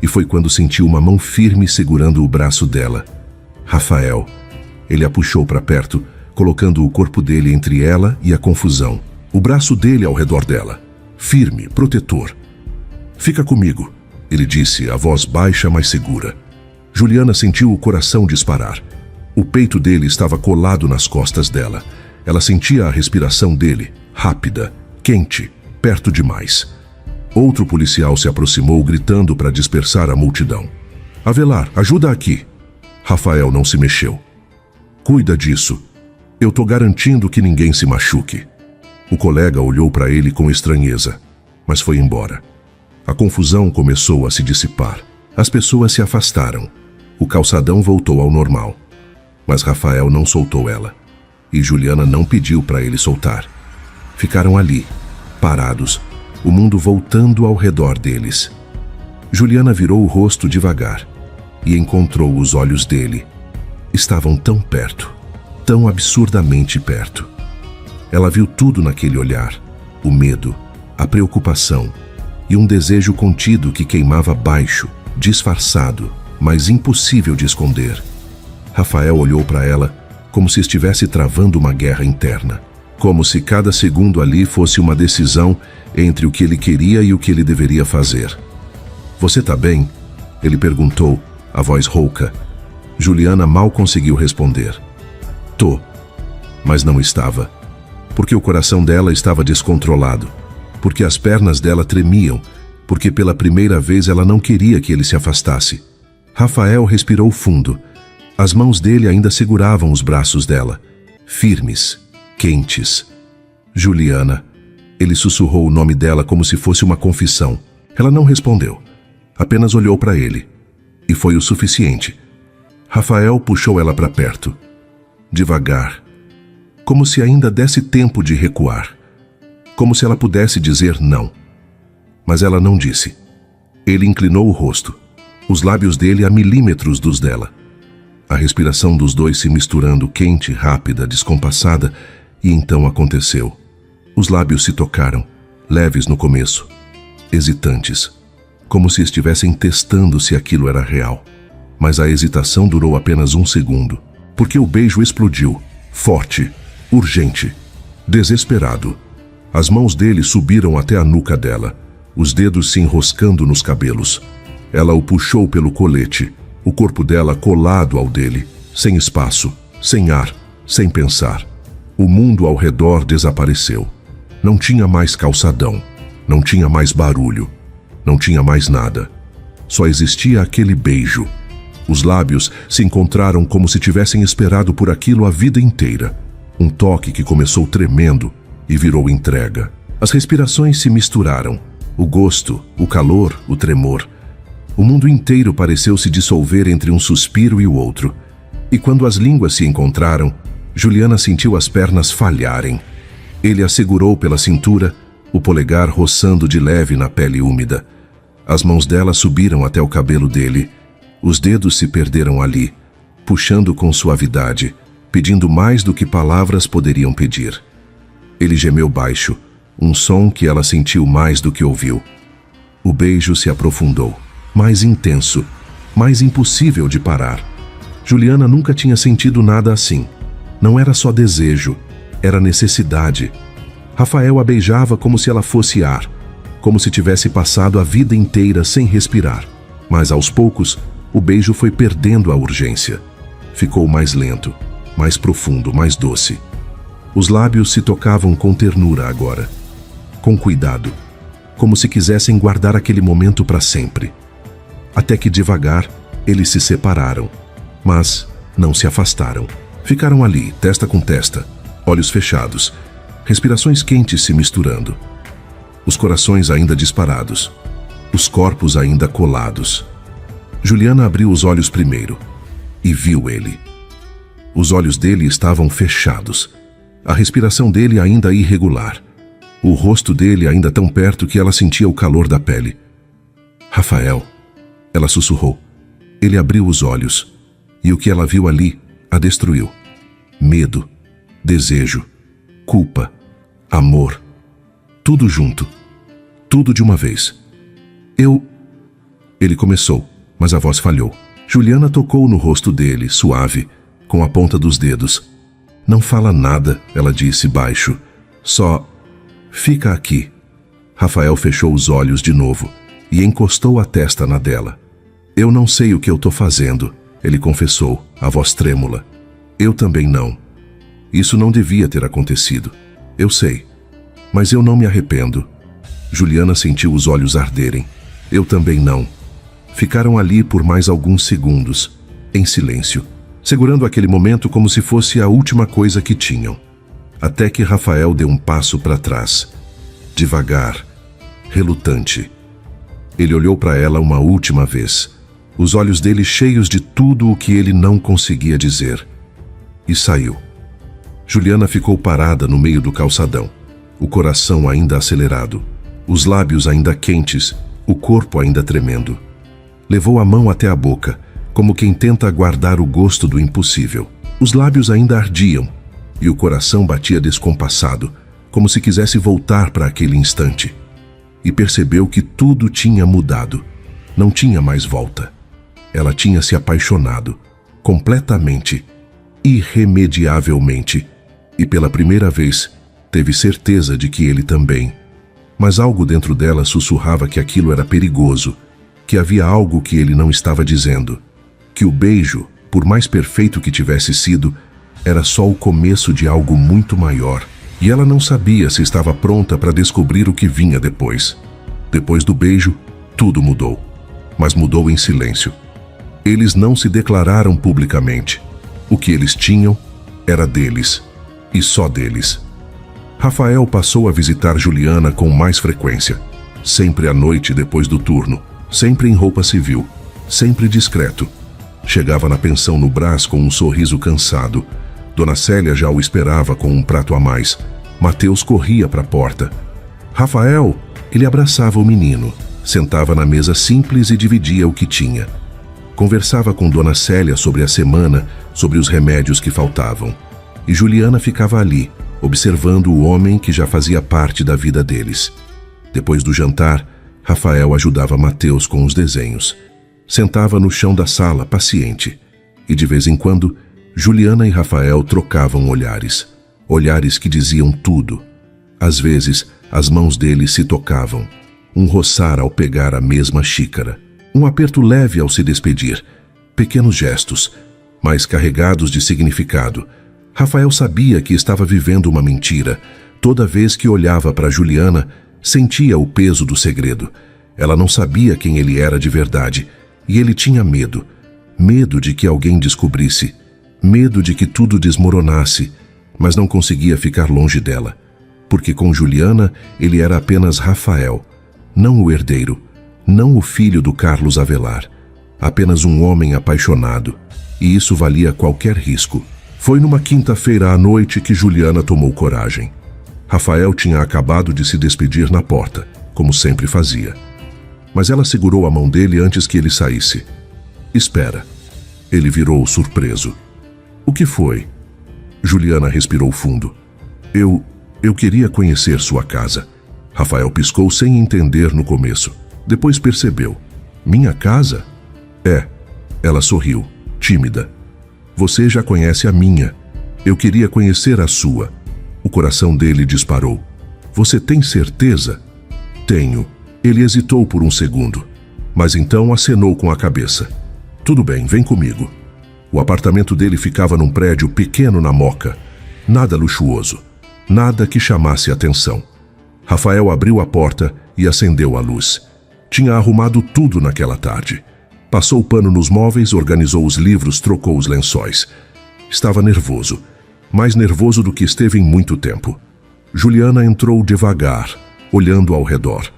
E foi quando sentiu uma mão firme segurando o braço dela. Rafael. Ele a puxou para perto, colocando o corpo dele entre ela e a confusão. O braço dele ao redor dela. Firme, protetor. "Fica comigo", ele disse, a voz baixa, mas segura. Juliana sentiu o coração disparar. O peito dele estava colado nas costas dela. Ela sentia a respiração dele, rápida, quente, perto demais. Outro policial se aproximou, gritando para dispersar a multidão. "Avelar, ajuda aqui." Rafael não se mexeu. "Cuida disso. Eu tô garantindo que ninguém se machuque." O colega olhou para ele com estranheza, mas foi embora. A confusão começou a se dissipar. As pessoas se afastaram. O calçadão voltou ao normal. Mas Rafael não soltou ela. E Juliana não pediu para ele soltar. Ficaram ali, parados, o mundo voltando ao redor deles. Juliana virou o rosto devagar e encontrou os olhos dele. Estavam tão perto, tão absurdamente perto. Ela viu tudo naquele olhar: o medo, a preocupação e um desejo contido que queimava baixo, disfarçado, mas impossível de esconder. Rafael olhou para ela como se estivesse travando uma guerra interna, como se cada segundo ali fosse uma decisão entre o que ele queria e o que ele deveria fazer. "Você tá bem?" ele perguntou, a voz rouca. Juliana mal conseguiu responder. "Tô." Mas não estava, porque o coração dela estava descontrolado, porque as pernas dela tremiam, porque pela primeira vez ela não queria que ele se afastasse. Rafael respirou fundo. As mãos dele ainda seguravam os braços dela, firmes, quentes. "Juliana." Ele sussurrou o nome dela como se fosse uma confissão. Ela não respondeu, apenas olhou para ele. E foi o suficiente. Rafael puxou ela para perto, devagar, como se ainda desse tempo de recuar, como se ela pudesse dizer não. Mas ela não disse. Ele inclinou o rosto, os lábios dele a milímetros dos dela. A respiração dos dois se misturando, quente, rápida, descompassada, e então aconteceu. Os lábios se tocaram, leves no começo, hesitantes, como se estivessem testando se aquilo era real. Mas a hesitação durou apenas 1 segundo, porque o beijo explodiu, forte, urgente, desesperado. As mãos dele subiram até a nuca dela, os dedos se enroscando nos cabelos. Ela o puxou pelo colete, o corpo dela colado ao dele, sem espaço, sem ar, sem pensar. O mundo ao redor desapareceu. Não tinha mais calçadão, não tinha mais barulho, não tinha mais nada. Só existia aquele beijo. Os lábios se encontraram como se tivessem esperado por aquilo a vida inteira. Um toque que começou tremendo e virou entrega. As respirações se misturaram, o gosto, o calor, o tremor. O mundo inteiro pareceu se dissolver entre um suspiro e o outro. E quando as línguas se encontraram, Juliana sentiu as pernas falharem. Ele a segurou pela cintura, o polegar roçando de leve na pele úmida. As mãos dela subiram até o cabelo dele. Os dedos se perderam ali, puxando com suavidade, pedindo mais do que palavras poderiam pedir. Ele gemeu baixo, um som que ela sentiu mais do que ouviu. O beijo se aprofundou, mais intenso, mais impossível de parar. Juliana nunca tinha sentido nada assim. Não era só desejo, era necessidade. Rafael a beijava como se ela fosse ar, como se tivesse passado a vida inteira sem respirar. Mas aos poucos, o beijo foi perdendo a urgência. Ficou mais lento, mais profundo, mais doce. Os lábios se tocavam com ternura agora, com cuidado, como se quisessem guardar aquele momento para sempre. Até que devagar, eles se separaram, mas não se afastaram. Ficaram ali, testa com testa, olhos fechados, respirações quentes se misturando. Os corações ainda disparados, os corpos ainda colados. Juliana abriu os olhos primeiro e viu ele. Os olhos dele estavam fechados, A respiração dele ainda irregular. O rosto dele ainda tão perto que ela sentia o calor da pele. Rafael, ela sussurrou. Ele abriu os olhos, e o que ela viu ali a destruiu. Medo, desejo, culpa, amor, tudo junto, tudo de uma vez. Ele começou, mas a voz falhou. Juliana tocou no rosto dele, suave, com a ponta dos dedos. Não fala nada, ela disse baixo. Só fica aqui. Rafael fechou os olhos de novo e encostou a testa na dela. Eu não sei o que eu tô fazendo, ele confessou, a voz trêmula. Eu também não. Isso não devia ter acontecido. Eu sei. Mas eu não me arrependo. Juliana sentiu os olhos arderem. Eu também não. Ficaram ali por mais alguns segundos, em silêncio, segurando aquele momento como se fosse a última coisa que tinham. Até que Rafael deu um passo para trás. Devagar, relutante. Ele olhou para ela uma última vez, os olhos dele cheios de tudo o que ele não conseguia dizer. E saiu. Juliana ficou parada no meio do calçadão, o coração ainda acelerado, os lábios ainda quentes, o corpo ainda tremendo. Levou a mão até a boca, como quem tenta guardar o gosto do impossível. Os lábios ainda ardiam, e o coração batia descompassado, como se quisesse voltar para aquele instante. E percebeu que tudo tinha mudado. Não tinha mais volta. Ela tinha se apaixonado, completamente, irremediavelmente, e pela primeira vez teve certeza de que ele também. Mas algo dentro dela sussurrava que aquilo era perigoso, que havia algo que ele não estava dizendo, que o beijo, por mais perfeito que tivesse sido, era só o começo de algo muito maior, e ela não sabia se estava pronta para descobrir o que vinha depois. Depois do beijo, tudo mudou, mas mudou em silêncio. Eles não se declararam publicamente. O que eles tinham era deles, e só deles. Rafael passou a visitar Juliana com mais frequência, sempre à noite depois do turno, sempre em roupa civil, sempre discreto. Chegava na pensão no Brás com um sorriso cansado. Dona Célia já o esperava com um prato a mais. Mateus corria para a porta. Rafael, ele abraçava o menino, sentava na mesa simples e dividia o que tinha. Conversava com Dona Célia sobre a semana, sobre os remédios que faltavam. E Juliana ficava ali, observando o homem que já fazia parte da vida deles. Depois do jantar, Rafael ajudava Mateus com os desenhos. Sentava no chão da sala, paciente. E de vez em quando, Juliana e Rafael trocavam olhares. Olhares que diziam tudo. Às vezes, as mãos deles se tocavam. Um roçar ao pegar a mesma xícara. Um aperto leve ao se despedir. Pequenos gestos, mas carregados de significado. Rafael sabia que estava vivendo uma mentira. Toda vez que olhava para Juliana, sentia o peso do segredo. Ela não sabia quem ele era de verdade. E ele tinha medo. Medo de que alguém descobrisse. Medo de que tudo desmoronasse. Mas não conseguia ficar longe dela. Porque com Juliana, ele era apenas Rafael. Não o herdeiro. Não o filho do Carlos Avelar. Apenas um homem apaixonado. E isso valia qualquer risco. Foi numa quinta-feira à noite que Juliana tomou coragem. Rafael tinha acabado de se despedir na porta, como sempre fazia. Mas ela segurou a mão dele antes que ele saísse. Espera. Ele virou surpreso. O que foi? Juliana respirou fundo. Eu queria conhecer sua casa. Rafael piscou sem entender no começo. Depois percebeu. Minha casa? É. Ela sorriu, tímida. Você já conhece a minha. Eu queria conhecer a sua. O coração dele disparou. Você tem certeza? Tenho. Ele hesitou por um segundo, mas então acenou com a cabeça. Tudo bem, vem comigo. O apartamento dele ficava num prédio pequeno na Moca. Nada luxuoso. Nada que chamasse atenção. Rafael abriu a porta e acendeu a luz. Tinha arrumado tudo naquela tarde. Passou o pano nos móveis, organizou os livros, trocou os lençóis. Estava nervoso, mais nervoso do que esteve em muito tempo. Juliana entrou devagar, olhando ao redor.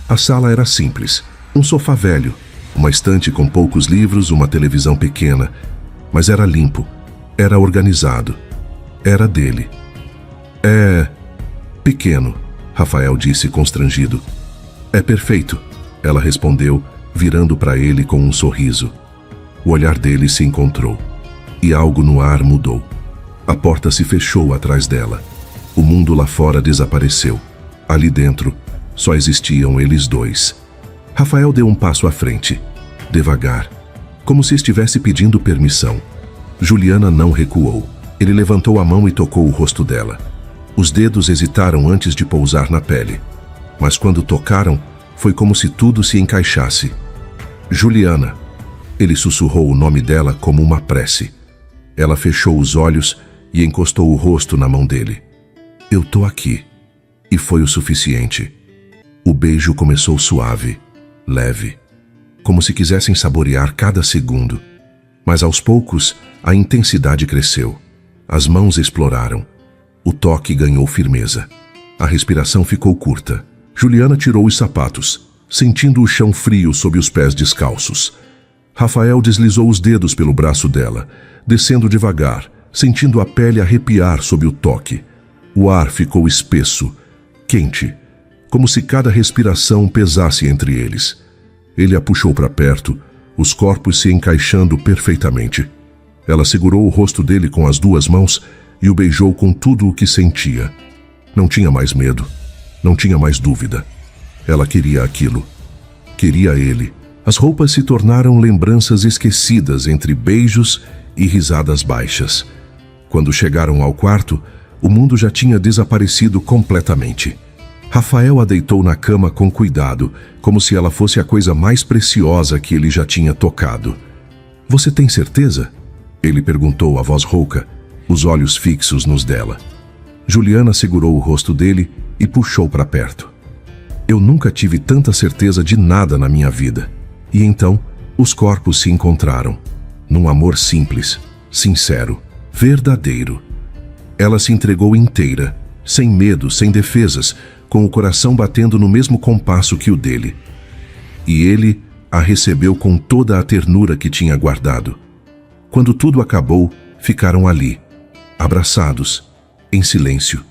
A sala era simples, um sofá velho, uma estante com poucos livros, uma televisão pequena, mas era limpo, era organizado, era dele. É pequeno, Rafael disse constrangido. É perfeito, ela respondeu, virando para ele com um sorriso. O olhar dele se encontrou, e algo no ar mudou. A porta se fechou atrás dela. O mundo lá fora desapareceu. Ali dentro, só existiam eles dois. Rafael deu um passo à frente, devagar, como se estivesse pedindo permissão. Juliana não recuou. Ele levantou a mão e tocou o rosto dela. Os dedos hesitaram antes de pousar na pele, mas quando tocaram, foi como se tudo se encaixasse. Juliana. Ele sussurrou o nome dela como uma prece. Ela fechou os olhos e encostou o rosto na mão dele. Eu tô aqui. E foi o suficiente. O beijo começou suave, leve, como se quisessem saborear cada segundo. Mas aos poucos, a intensidade cresceu. As mãos exploraram. O toque ganhou firmeza. A respiração ficou curta. Juliana tirou os sapatos, sentindo o chão frio sob os pés descalços. Rafael deslizou os dedos pelo braço dela, descendo devagar, sentindo a pele arrepiar sob o toque. O ar ficou espesso, quente, como se cada respiração pesasse entre eles. Ele a puxou para perto, os corpos se encaixando perfeitamente. Ela segurou o rosto dele com as duas mãos e o beijou com tudo o que sentia. Não tinha mais medo, não tinha mais dúvida. Ela queria aquilo. Queria ele. As roupas se tornaram lembranças esquecidas entre beijos e risadas baixas. Quando chegaram ao quarto, o mundo já tinha desaparecido completamente. Rafael a deitou na cama com cuidado, como se ela fosse a coisa mais preciosa que ele já tinha tocado. Você tem certeza? Ele perguntou a voz rouca, os olhos fixos nos dela. Juliana segurou o rosto dele e puxou para perto. Eu nunca tive tanta certeza de nada na minha vida. E então, os corpos se encontraram, num amor simples, sincero, verdadeiro. Ela se entregou inteira, sem medo, sem defesas, com o coração batendo no mesmo compasso que o dele. E ele a recebeu com toda a ternura que tinha guardado. Quando tudo acabou, ficaram ali, abraçados, em silêncio.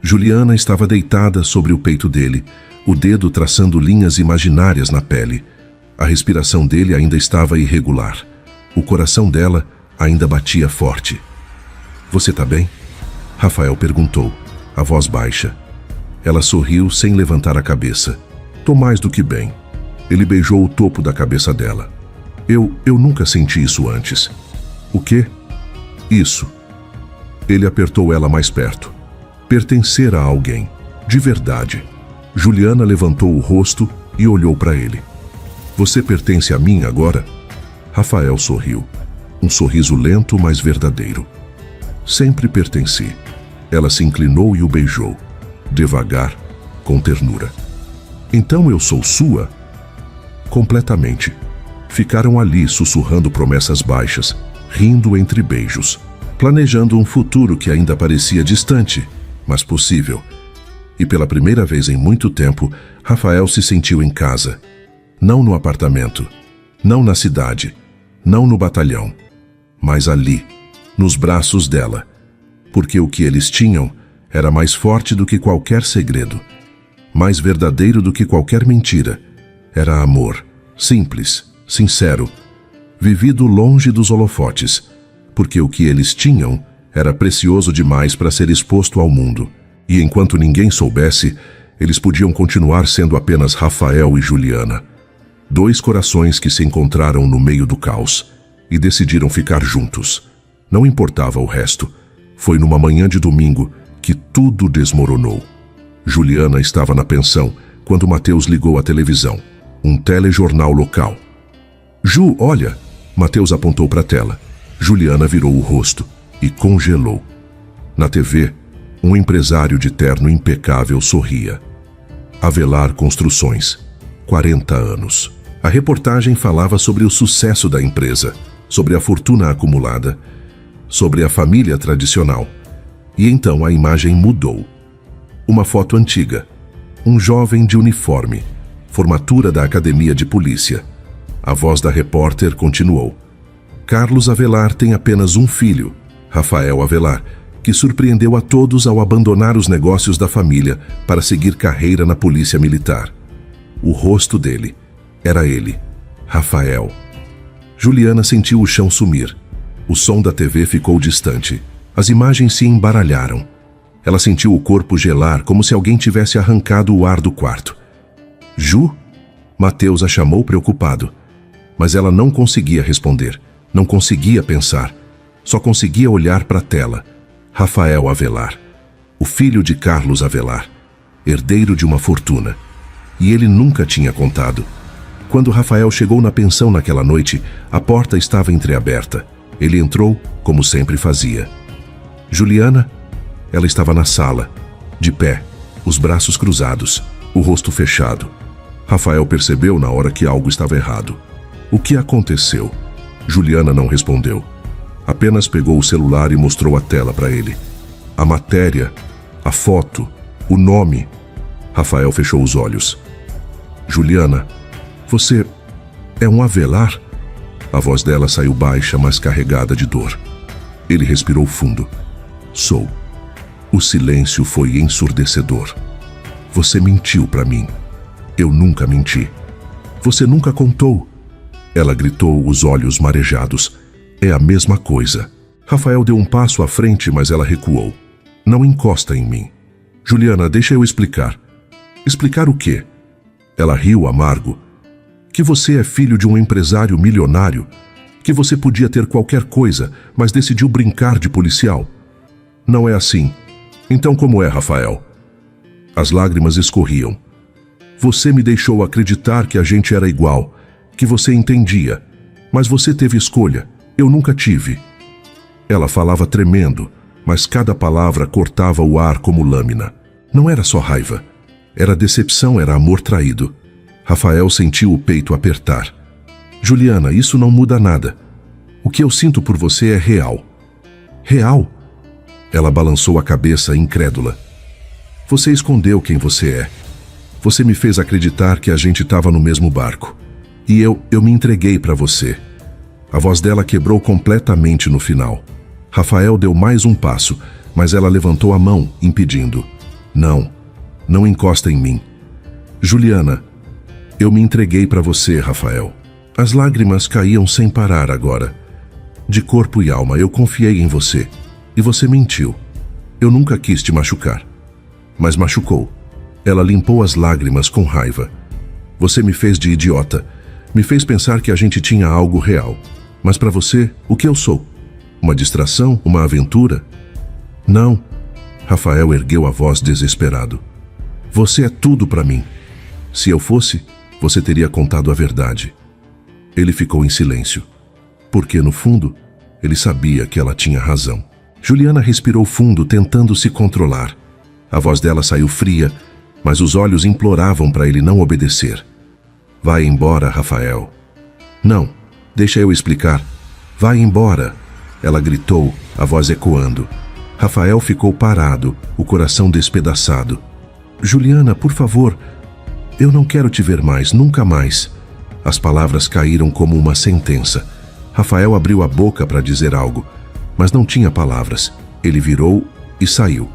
Juliana estava deitada sobre o peito dele, o dedo traçando linhas imaginárias na pele. A respiração dele ainda estava irregular. O coração dela ainda batia forte. Você tá bem? Rafael perguntou, a voz baixa. Ela sorriu sem levantar a cabeça. Tô mais do que bem. Ele beijou o topo da cabeça dela. Eu nunca senti isso antes. O quê? Isso. Ele apertou ela mais perto. Pertencer a alguém, de verdade. Juliana levantou o rosto e olhou para ele. Você pertence a mim agora? Rafael sorriu. Um sorriso lento, mas verdadeiro. Sempre pertenci. Ela se inclinou e o beijou. Devagar, com ternura. Então eu sou sua? Completamente. Ficaram ali sussurrando promessas baixas, rindo entre beijos, planejando um futuro que ainda parecia distante, mas possível. E pela primeira vez em muito tempo, Rafael se sentiu em casa. Não no apartamento, não na cidade, não no batalhão, mas ali, nos braços dela, porque o que eles tinham era mais forte do que qualquer segredo, mais verdadeiro do que qualquer mentira. Era amor, simples, sincero, vivido longe dos holofotes, porque o que eles tinham era precioso demais para ser exposto ao mundo, e enquanto ninguém soubesse, eles podiam continuar sendo apenas Rafael e Juliana. Dois corações que se encontraram no meio do caos e decidiram ficar juntos. Não importava o resto. Foi numa manhã de domingo que tudo desmoronou. Juliana estava na pensão quando Mateus ligou a televisão, um telejornal local. Ju, olha! Mateus apontou para a tela. Juliana virou o rosto e congelou. Na TV, um empresário de terno impecável sorria. Avelar Construções, 40 anos. A reportagem falava sobre o sucesso da empresa, sobre a fortuna acumulada, sobre a família tradicional. E então a imagem mudou. Uma foto antiga. Um jovem de uniforme. Formatura da academia de polícia. A voz da repórter continuou. Carlos Avelar tem apenas um filho, Rafael Avelar, que surpreendeu a todos ao abandonar os negócios da família para seguir carreira na polícia militar. O rosto dele era ele, Rafael. Juliana sentiu o chão sumir. O som da TV ficou distante. As imagens se embaralharam. Ela sentiu o corpo gelar como se alguém tivesse arrancado o ar do quarto. Ju? Mateus a chamou preocupado. Mas ela não conseguia responder, não conseguia pensar. Só conseguia olhar para a tela. Rafael Avelar, o filho de Carlos Avelar, herdeiro de uma fortuna. E ele nunca tinha contado. Quando Rafael chegou na pensão naquela noite, a porta estava entreaberta. Ele entrou, como sempre fazia. Juliana? Ela estava na sala, de pé, os braços cruzados, o rosto fechado. Rafael percebeu na hora que algo estava errado. O que aconteceu? Juliana não respondeu. Apenas pegou o celular e mostrou a tela para ele. A matéria, a foto, o nome. Rafael fechou os olhos. Juliana, você é um Avelar? A voz dela saiu baixa, mas carregada de dor. Ele respirou fundo. Sou. O silêncio foi ensurdecedor. Você mentiu para mim. Eu nunca menti. Você nunca contou. Ela gritou, os olhos marejados. É a mesma coisa. Rafael deu um passo à frente, mas ela recuou. Não encosta em mim. Juliana, deixa eu explicar. Explicar o quê? Ela riu amargo. Que você é filho de um empresário milionário. Que você podia ter qualquer coisa, mas decidiu brincar de policial. Não é assim. Então como é, Rafael? As lágrimas escorriam. Você me deixou acreditar que a gente era igual, que você entendia. Mas você teve escolha. Eu nunca tive. Ela falava tremendo, mas cada palavra cortava o ar como lâmina. Não era só raiva. Era decepção, era amor traído. Rafael sentiu o peito apertar. Juliana, isso não muda nada. O que eu sinto por você é real. Real? Ela balançou a cabeça, incrédula. Você escondeu quem você é. Você me fez acreditar que a gente estava no mesmo barco. E eu me entreguei para você. A voz dela quebrou completamente no final. Rafael deu mais um passo, mas ela levantou a mão, impedindo. Não encosta em mim. Juliana, eu me entreguei para você, Rafael. As lágrimas caíam sem parar agora. De corpo e alma, eu confiei em você. E você mentiu. Eu nunca quis te machucar. Mas machucou. Ela limpou as lágrimas com raiva. Você me fez de idiota. Me fez pensar que a gente tinha algo real. Mas para você, o que eu sou? Uma distração? Uma aventura? Não. Rafael ergueu a voz desesperado. Você é tudo para mim. Se eu fosse, você teria contado a verdade. Ele ficou em silêncio. Porque, no fundo, ele sabia que ela tinha razão. Juliana respirou fundo, tentando se controlar. A voz dela saiu fria, mas os olhos imploravam para ele não obedecer. Vai embora, Rafael. Não, deixa eu explicar. Vai embora. Ela gritou, a voz ecoando. Rafael ficou parado, o coração despedaçado. Juliana, por favor, eu não quero te ver mais, nunca mais. As palavras caíram como uma sentença. Rafael abriu a boca para dizer algo, mas não tinha palavras. Ele virou e saiu.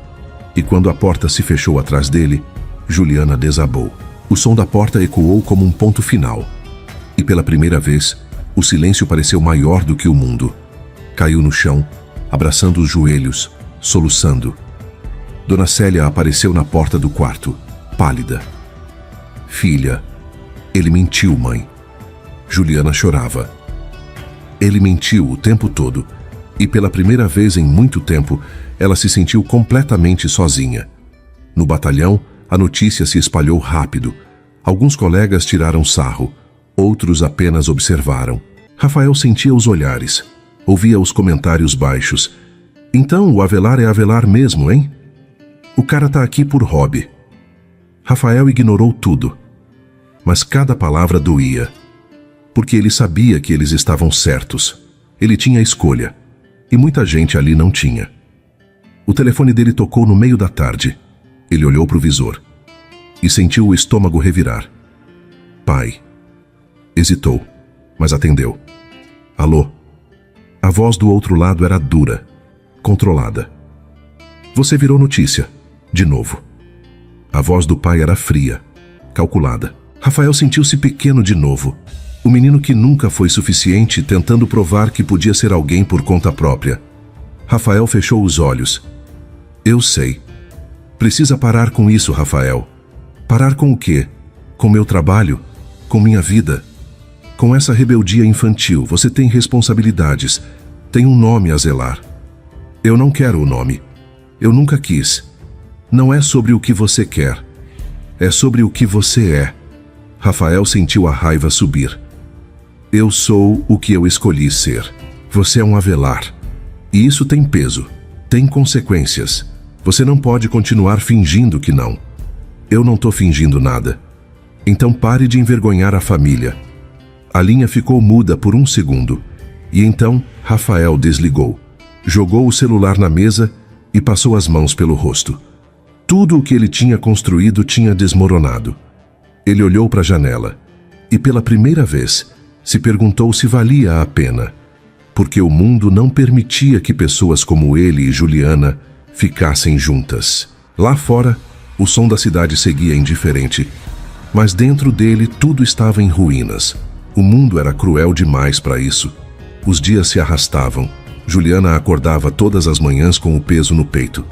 E quando a porta se fechou atrás dele, Juliana desabou. O som da porta ecoou como um ponto final. E pela primeira vez, o silêncio pareceu maior do que o mundo. Caiu no chão, abraçando os joelhos, soluçando. Dona Célia apareceu na porta do quarto, pálida. Filha, ele mentiu, mãe. Juliana chorava. Ele mentiu o tempo todo, e pela primeira vez em muito tempo, ela se sentiu completamente sozinha. No batalhão, a notícia se espalhou rápido. Alguns colegas tiraram sarro, outros apenas observaram. Rafael sentia os olhares, ouvia os comentários baixos. Então o Avelar é Avelar mesmo, hein? O cara tá aqui por hobby. Rafael ignorou tudo, mas cada palavra doía, porque ele sabia que eles estavam certos. Ele tinha escolha, e muita gente ali não tinha. O telefone dele tocou no meio da tarde. Ele olhou para o visor e sentiu o estômago revirar. Pai. Hesitou, mas atendeu. Alô? A voz do outro lado era dura, controlada. Você virou notícia. De novo. A voz do pai era fria, calculada. Rafael sentiu-se pequeno de novo. O menino que nunca foi suficiente, tentando provar que podia ser alguém por conta própria. Rafael fechou os olhos. Eu sei. Precisa parar com isso, Rafael. Parar com o quê? Com meu trabalho? Com minha vida? Com essa rebeldia infantil, você tem responsabilidades. Tem um nome a zelar. Eu não quero o nome. Eu nunca quis. Não é sobre o que você quer. É sobre o que você é. Rafael sentiu a raiva subir. Eu sou o que eu escolhi ser. Você é um avelar. E isso tem peso. Tem consequências. Você não pode continuar fingindo que não. Eu não tô fingindo nada. Então pare de envergonhar a família. A linha ficou muda por um segundo. E então Rafael desligou. Jogou o celular na mesa e passou as mãos pelo rosto. Tudo o que ele tinha construído tinha desmoronado. Ele olhou para a janela e, pela primeira vez, se perguntou se valia a pena, porque o mundo não permitia que pessoas como ele e Juliana ficassem juntas. Lá fora, o som da cidade seguia indiferente, mas dentro dele tudo estava em ruínas. O mundo era cruel demais para isso. Os dias se arrastavam. Juliana acordava todas as manhãs com o peso no peito.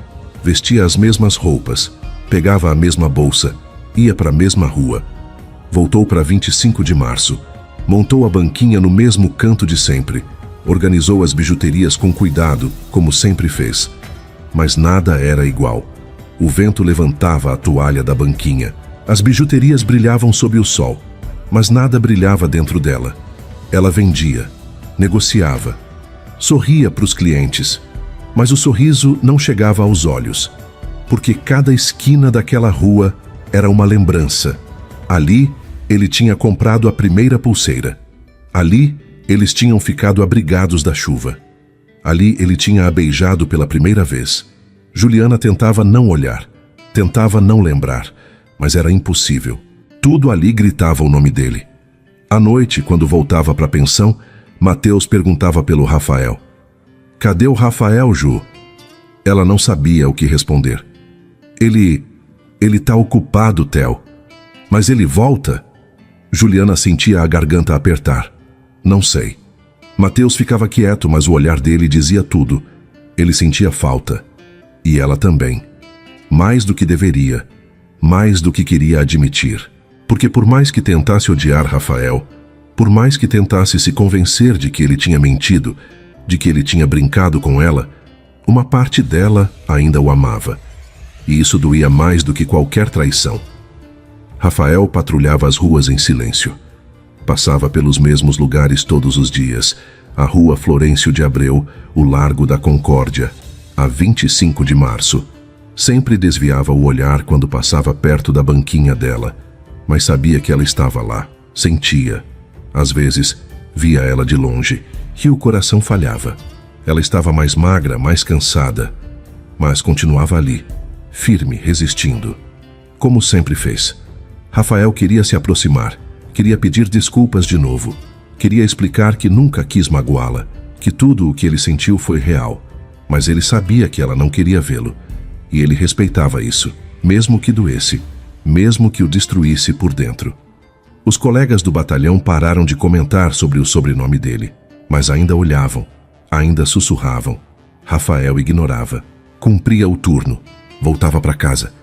Vestia as mesmas roupas, pegava a mesma bolsa, ia para a mesma rua. Voltou para 25 de março. Montou a banquinha no mesmo canto de sempre. Organizou as bijuterias com cuidado, como sempre fez. Mas nada era igual. O vento levantava a toalha da banquinha. As bijuterias brilhavam sob o sol, mas nada brilhava dentro dela. Ela vendia, negociava, sorria para os clientes, mas o sorriso não chegava aos olhos, porque cada esquina daquela rua era uma lembrança. Ali, ele tinha comprado a primeira pulseira. Ali, eles tinham ficado abrigados da chuva. Ali, ele tinha a beijado pela primeira vez. Juliana tentava não olhar, tentava não lembrar, mas era impossível. Tudo ali gritava o nome dele. À noite, quando voltava para a pensão, Mateus perguntava pelo Rafael. Cadê o Rafael, Ju? Ela não sabia o que responder. Ele tá ocupado, Theo. Mas ele volta? Juliana sentia a garganta apertar. Não sei. Mateus ficava quieto, mas o olhar dele dizia tudo. Ele sentia falta. E ela também. Mais do que deveria. Mais do que queria admitir. Porque por mais que tentasse odiar Rafael, por mais que tentasse se convencer de que ele tinha mentido, de que ele tinha brincado com ela, uma parte dela ainda o amava. E isso doía mais do que qualquer traição. Rafael patrulhava as ruas em silêncio. Passava pelos mesmos lugares todos os dias. A rua Florencio de Abreu, o Largo da Concórdia, a 25 de março. Sempre desviava o olhar quando passava perto da banquinha dela, mas sabia que ela estava lá, sentia. Às vezes, via ela de longe e o coração falhava. Ela estava mais magra, mais cansada, mas continuava ali, firme, resistindo. Como sempre fez. Rafael queria se aproximar, queria pedir desculpas de novo, queria explicar que nunca quis magoá-la, que tudo o que ele sentiu foi real, mas ele sabia que ela não queria vê-lo, e ele respeitava isso, mesmo que doesse, mesmo que o destruísse por dentro. Os colegas do batalhão pararam de comentar sobre o sobrenome dele, mas ainda olhavam, ainda sussurravam. Rafael ignorava, cumpria o turno, voltava para casa,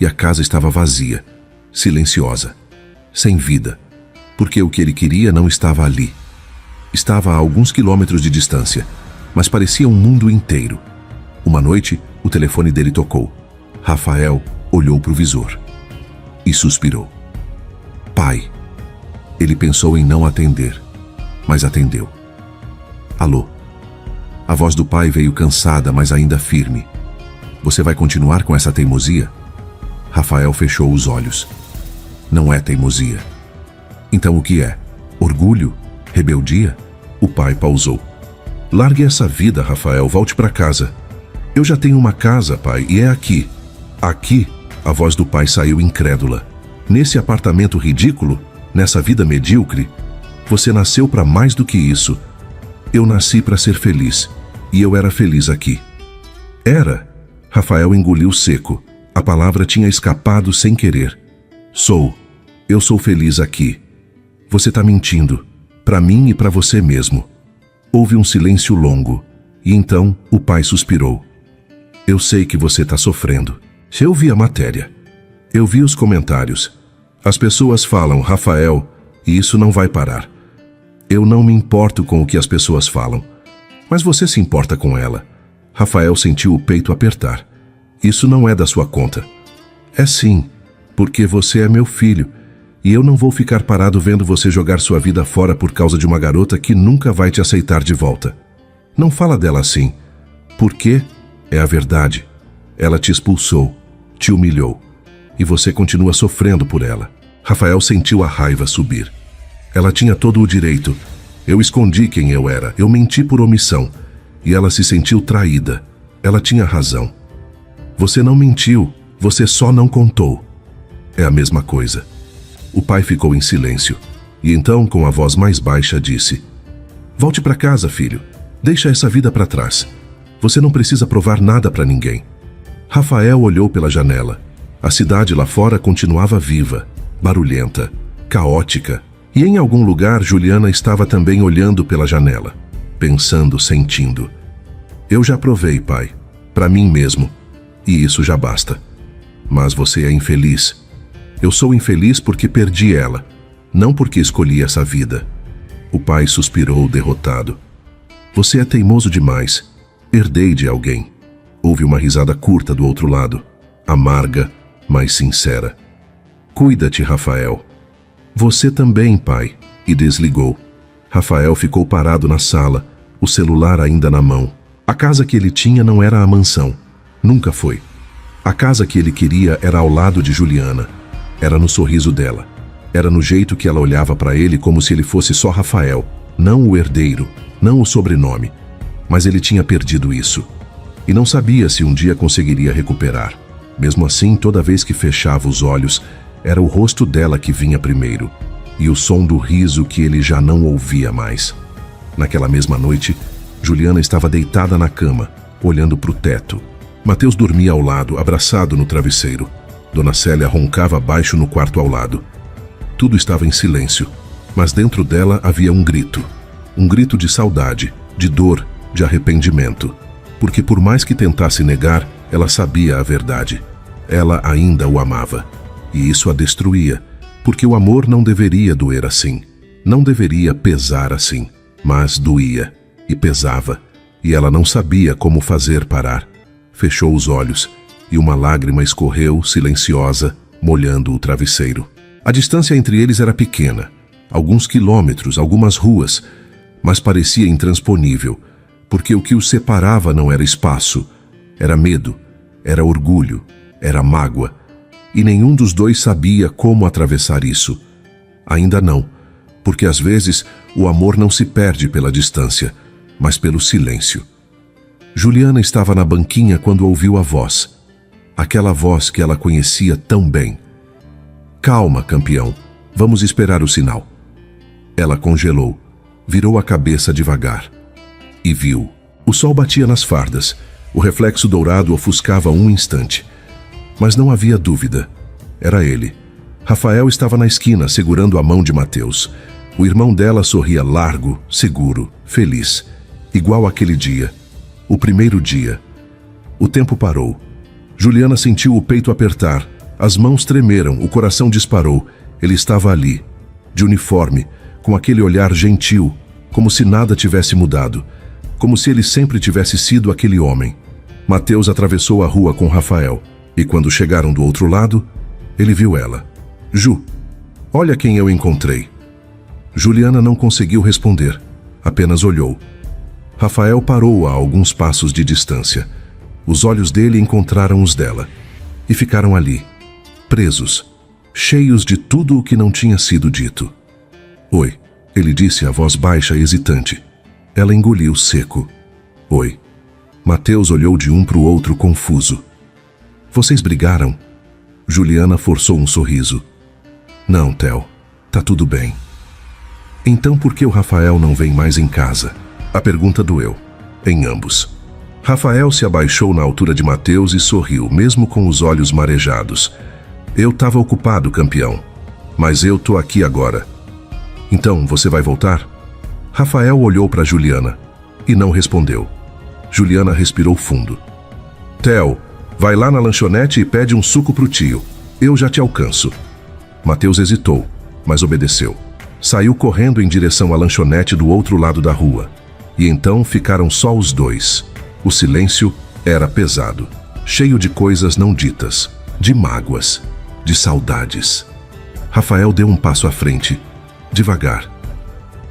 e a casa estava vazia, silenciosa, sem vida, porque o que ele queria não estava ali. Estava a alguns quilômetros de distância, mas parecia um mundo inteiro. Uma noite, o telefone dele tocou. Rafael olhou para o visor e suspirou. Pai. Ele pensou em não atender, mas atendeu. Alô? A voz do pai veio cansada, mas ainda firme. Você vai continuar com essa teimosia? Rafael fechou os olhos. Não é teimosia. Então o que é? Orgulho? Rebeldia? O pai pausou. Largue essa vida, Rafael, volte para casa. Eu já tenho uma casa, pai, e é aqui. Aqui? A voz do pai saiu incrédula. Nesse apartamento ridículo? Nessa vida medíocre? Você nasceu para mais do que isso. Eu nasci para ser feliz, e eu era feliz aqui. Era? Rafael engoliu seco. A palavra tinha escapado sem querer. Eu sou feliz aqui. Você está mentindo. Para mim e para você mesmo. Houve um silêncio longo. E então o pai suspirou. Eu sei que você está sofrendo. Eu vi a matéria. Eu vi os comentários. As pessoas falam, Rafael, e isso não vai parar. Eu não me importo com o que as pessoas falam. Mas você se importa com ela. Rafael sentiu o peito apertar. Isso não é da sua conta. É sim, porque você é meu filho. E eu não vou ficar parado vendo você jogar sua vida fora por causa de uma garota que nunca vai te aceitar de volta. Não fala dela assim. Porque é a verdade. Ela te expulsou, te humilhou. E você continua sofrendo por ela. Rafael sentiu a raiva subir. Ela tinha todo o direito. Eu escondi quem eu era. Eu menti por omissão. E ela se sentiu traída. Ela tinha razão. Você não mentiu. Você só não contou. É a mesma coisa. O pai ficou em silêncio. E então, com a voz mais baixa, disse: Volte para casa, filho. Deixa essa vida para trás. Você não precisa provar nada para ninguém. Rafael olhou pela janela. A cidade lá fora continuava viva, barulhenta, caótica. E em algum lugar Juliana estava também olhando pela janela, pensando, sentindo. Eu já provei, pai, para mim mesmo, e isso já basta. Mas você é infeliz. Eu sou infeliz porque perdi ela, não porque escolhi essa vida. O pai suspirou, derrotado. Você é teimoso demais. Herdei de alguém. Houve uma risada curta do outro lado, amarga, mas sincera. Cuida-te, Rafael. Você também, pai. E desligou. Rafael ficou parado na sala, o celular ainda na mão. A casa que ele tinha não era a mansão. Nunca foi. A casa que ele queria era ao lado de Juliana. Era no sorriso dela. Era no jeito que ela olhava para ele como se ele fosse só Rafael, não o herdeiro, não o sobrenome. Mas ele tinha perdido isso. E não sabia se um dia conseguiria recuperar. Mesmo assim, toda vez que fechava os olhos, era o rosto dela que vinha primeiro, e o som do riso que ele já não ouvia mais. Naquela mesma noite, Juliana estava deitada na cama, olhando para o teto. Mateus dormia ao lado, abraçado no travesseiro. Dona Célia roncava baixo no quarto ao lado. Tudo estava em silêncio, mas dentro dela havia um grito. Um grito de saudade, de dor, de arrependimento. Porque por mais que tentasse negar, ela sabia a verdade. Ela ainda o amava. E isso a destruía, porque o amor não deveria doer assim. Não deveria pesar assim. Mas doía, e pesava, e ela não sabia como fazer parar. Fechou os olhos, e uma lágrima escorreu, silenciosa, molhando o travesseiro. A distância entre eles era pequena, alguns quilômetros, algumas ruas, mas parecia intransponível, porque o que os separava não era espaço, era medo, era orgulho, era mágoa, e nenhum dos dois sabia como atravessar isso. Ainda não, porque às vezes o amor não se perde pela distância, mas pelo silêncio. Juliana estava na banquinha quando ouviu a voz, aquela voz que ela conhecia tão bem. Calma, campeão, vamos esperar o sinal. Ela congelou, virou a cabeça devagar e viu. O sol batia nas fardas, o reflexo dourado ofuscava um instante. Mas não havia dúvida, era ele. Rafael estava na esquina, segurando a mão de Mateus. O irmão dela sorria largo, seguro, feliz, igual aquele dia. O primeiro dia. O tempo parou. Juliana sentiu o peito apertar, as mãos tremeram, o coração disparou. Ele estava ali, de uniforme, com aquele olhar gentil, como se nada tivesse mudado, como se ele sempre tivesse sido aquele homem. Mateus atravessou a rua com Rafael, e quando chegaram do outro lado, ele viu ela. Ju, olha quem eu encontrei. Juliana não conseguiu responder, apenas olhou. Rafael parou a alguns passos de distância. Os olhos dele encontraram os dela, e ficaram ali, presos, cheios de tudo o que não tinha sido dito. Oi, ele disse a voz baixa e hesitante. Ela engoliu seco. Oi. Mateus olhou de um para o outro confuso. Vocês brigaram? Juliana forçou um sorriso. Não, Theo, tá tudo bem. Então por que o Rafael não vem mais em casa? A pergunta doeu, em ambos. Rafael se abaixou na altura de Mateus e sorriu, mesmo com os olhos marejados. Eu estava ocupado, campeão. Mas eu tô aqui agora. Então, você vai voltar? Rafael olhou para Juliana e não respondeu. Juliana respirou fundo. Theo, vai lá na lanchonete e pede um suco pro tio. Eu já te alcanço. Mateus hesitou, mas obedeceu. Saiu correndo em direção à lanchonete do outro lado da rua. E então ficaram só os dois. O silêncio era pesado, cheio de coisas não ditas, de mágoas, de saudades. Rafael deu um passo à frente, devagar,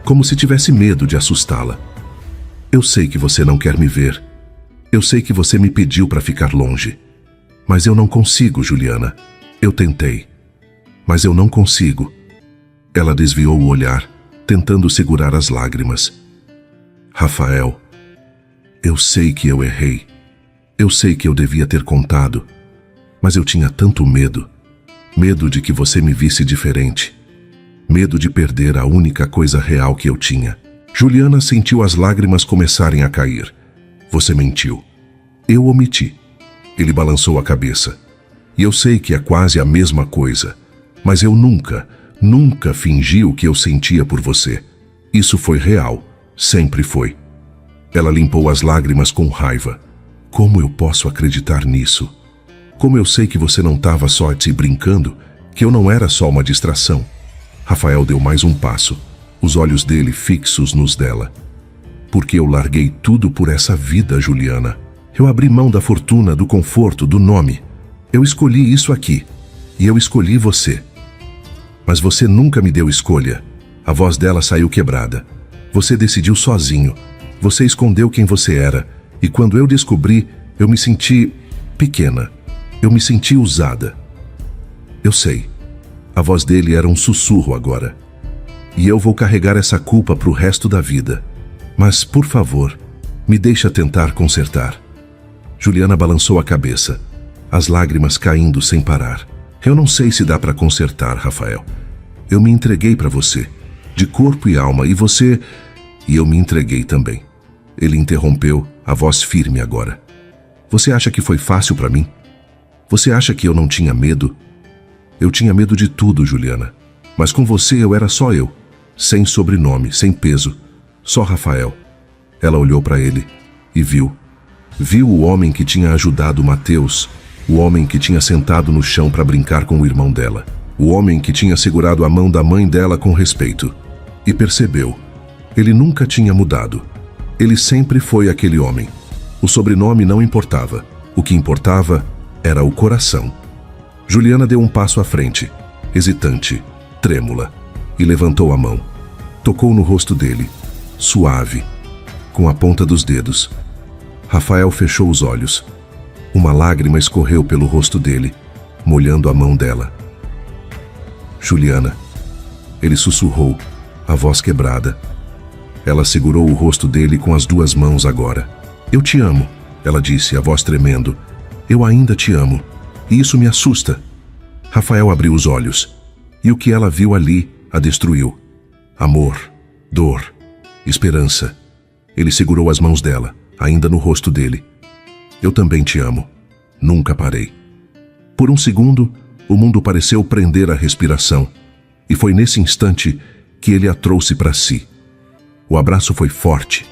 como se tivesse medo de assustá-la. Eu sei que você não quer me ver. Eu sei que você me pediu para ficar longe. Mas eu não consigo, Juliana. Eu tentei. Mas eu não consigo. Ela desviou o olhar, tentando segurar as lágrimas. Rafael, eu sei que eu errei. Eu sei que eu devia ter contado. Mas eu tinha tanto medo. Medo de que você me visse diferente. Medo de perder a única coisa real que eu tinha. Juliana sentiu as lágrimas começarem a cair. Você mentiu. Eu omiti. Ele balançou a cabeça. E eu sei que é quase a mesma coisa. Mas eu nunca fingi o que eu sentia por você. Isso foi real. Sempre foi. Ela limpou as lágrimas com raiva. Como eu posso acreditar nisso? Como eu sei que você não estava só te brincando, que eu não era só uma distração? Rafael deu mais um passo, os olhos dele fixos nos dela. Porque eu larguei tudo por essa vida, Juliana. Eu abri mão da fortuna, do conforto, do nome. Eu escolhi isso aqui. E eu escolhi você. Mas você nunca me deu escolha. A voz dela saiu quebrada. Você decidiu sozinho. Você escondeu quem você era. E quando eu descobri, eu me senti pequena. Eu me senti usada. Eu sei. A voz dele era um sussurro agora. E eu vou carregar essa culpa pro resto da vida. Mas, por favor, me deixa tentar consertar. Juliana balançou a cabeça, as lágrimas caindo sem parar. Eu não sei se dá para consertar, Rafael. Eu me entreguei para você, de corpo e alma, e você... E eu me entreguei também. Ele interrompeu, a voz firme agora. Você acha que foi fácil para mim? Você acha que eu não tinha medo? Eu tinha medo de tudo, Juliana. Mas com você eu era só eu. Sem sobrenome, sem peso. Só Rafael. Ela olhou para ele e viu. Viu o homem que tinha ajudado Mateus. O homem que tinha sentado no chão para brincar com o irmão dela. O homem que tinha segurado a mão da mãe dela com respeito. E percebeu. Ele nunca tinha mudado. Ele sempre foi aquele homem. O sobrenome não importava. O que importava era o coração. Juliana deu um passo à frente, hesitante, trêmula, e levantou a mão. Tocou no rosto dele, suave, com a ponta dos dedos. Rafael fechou os olhos. Uma lágrima escorreu pelo rosto dele, molhando a mão dela. Juliana. Ele sussurrou, a voz quebrada. Ela segurou o rosto dele com as duas mãos agora. Eu te amo, ela disse, a voz tremendo. Eu ainda te amo. E isso me assusta. Rafael abriu os olhos. E o que ela viu ali a destruiu. Amor, dor, esperança. Ele segurou as mãos dela, ainda no rosto dele. Eu também te amo. Nunca parei. Por um segundo, o mundo pareceu prender a respiração. E foi nesse instante que ele a trouxe para si. O abraço foi forte,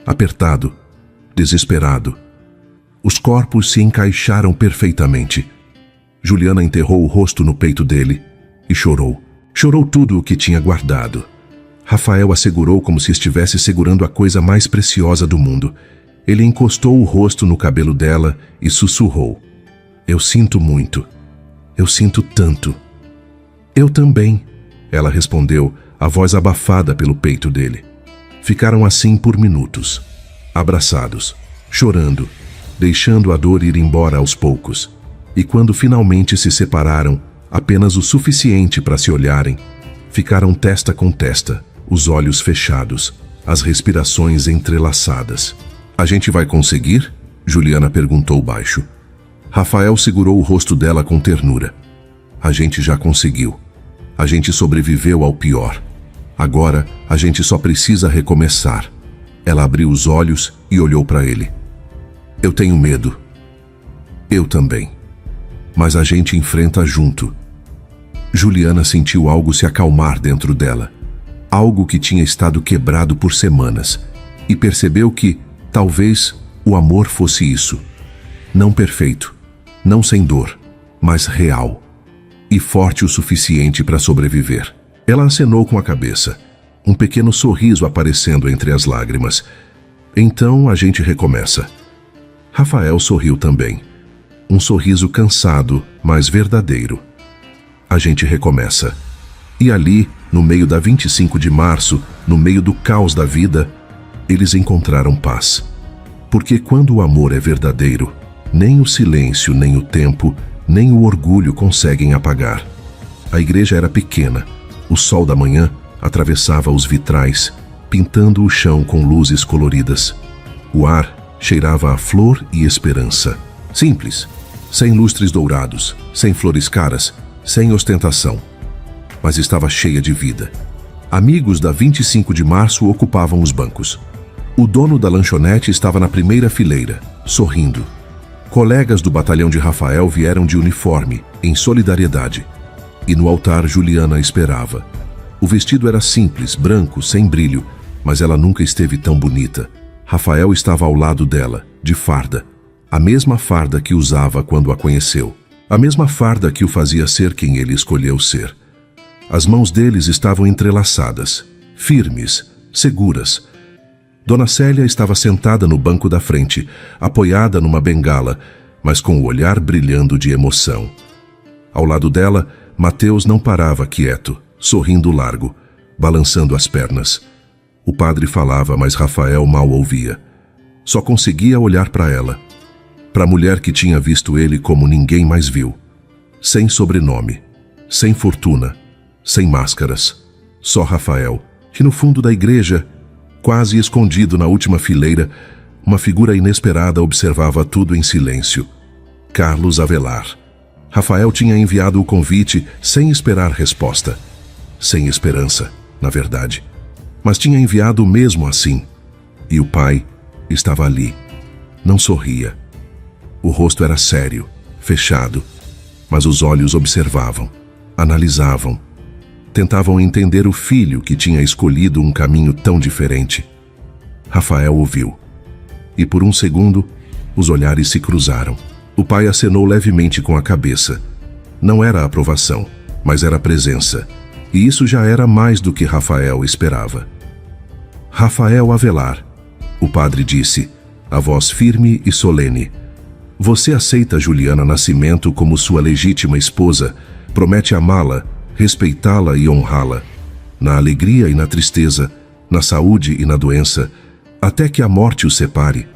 apertado, desesperado. Os corpos se encaixaram perfeitamente. Juliana enterrou o rosto no peito dele e chorou. Chorou tudo o que tinha guardado. Rafael a segurou como se estivesse segurando a coisa mais preciosa do mundo. Ele encostou o rosto no cabelo dela e sussurrou. Eu sinto muito. Eu sinto tanto. Eu também, ela respondeu, a voz abafada pelo peito dele. Ficaram assim por minutos, abraçados, chorando, deixando a dor ir embora aos poucos. E quando finalmente se separaram, apenas o suficiente para se olharem, ficaram testa com testa, os olhos fechados, as respirações entrelaçadas. A gente vai conseguir? Juliana perguntou baixo. Rafael segurou o rosto dela com ternura. A gente já conseguiu. A gente sobreviveu ao pior. Agora, a gente só precisa recomeçar. Ela abriu os olhos e olhou para ele. Eu tenho medo. Eu também. Mas a gente enfrenta junto. Juliana sentiu algo se acalmar dentro dela. Algo que tinha estado quebrado por semanas. E percebeu que, talvez, o amor fosse isso. Não perfeito, não sem dor, mas real. E forte o suficiente para sobreviver. Ela acenou com a cabeça, um pequeno sorriso aparecendo entre as lágrimas. Então a gente recomeça. Rafael sorriu também. Um sorriso cansado, mas verdadeiro. A gente recomeça. E ali, no meio da 25 de março, no meio do caos da vida, eles encontraram paz. Porque quando o amor é verdadeiro, nem o silêncio, nem o tempo, nem o orgulho conseguem apagar. A igreja era pequena. O sol da manhã atravessava os vitrais, pintando o chão com luzes coloridas. O ar cheirava a flor e esperança. Simples, sem lustres dourados, sem flores caras, sem ostentação. Mas estava cheia de vida. Amigos da 25 de março ocupavam os bancos. O dono da lanchonete estava na primeira fileira, sorrindo. Colegas do batalhão de Rafael vieram de uniforme, em solidariedade. E no altar Juliana esperava. O vestido era simples, branco, sem brilho, mas ela nunca esteve tão bonita. Rafael estava ao lado dela, de farda. A mesma farda que usava quando a conheceu. A mesma farda que o fazia ser quem ele escolheu ser. As mãos deles estavam entrelaçadas, firmes, seguras. Dona Célia estava sentada no banco da frente, apoiada numa bengala, mas com o olhar brilhando de emoção. Ao lado dela, Mateus não parava quieto, sorrindo largo, balançando as pernas. O padre falava, mas Rafael mal ouvia. Só conseguia olhar para ela, para a mulher que tinha visto ele como ninguém mais viu. Sem sobrenome, sem fortuna, sem máscaras. Só Rafael, que no fundo da igreja, quase escondido na última fileira, uma figura inesperada observava tudo em silêncio. Carlos Avelar. Rafael tinha enviado o convite sem esperar resposta. Sem esperança, na verdade. Mas tinha enviado mesmo assim. E o pai estava ali. Não sorria. O rosto era sério, fechado, mas os olhos observavam, analisavam. Tentavam entender o filho que tinha escolhido um caminho tão diferente. Rafael ouviu. E por um segundo, os olhares se cruzaram. O pai acenou levemente com a cabeça. Não era aprovação, mas era presença. E isso já era mais do que Rafael esperava. Rafael Avelar, o padre disse, a voz firme e solene. Você aceita Juliana Nascimento como sua legítima esposa, promete amá-la, respeitá-la e honrá-la, na alegria e na tristeza, na saúde e na doença, até que a morte os separe.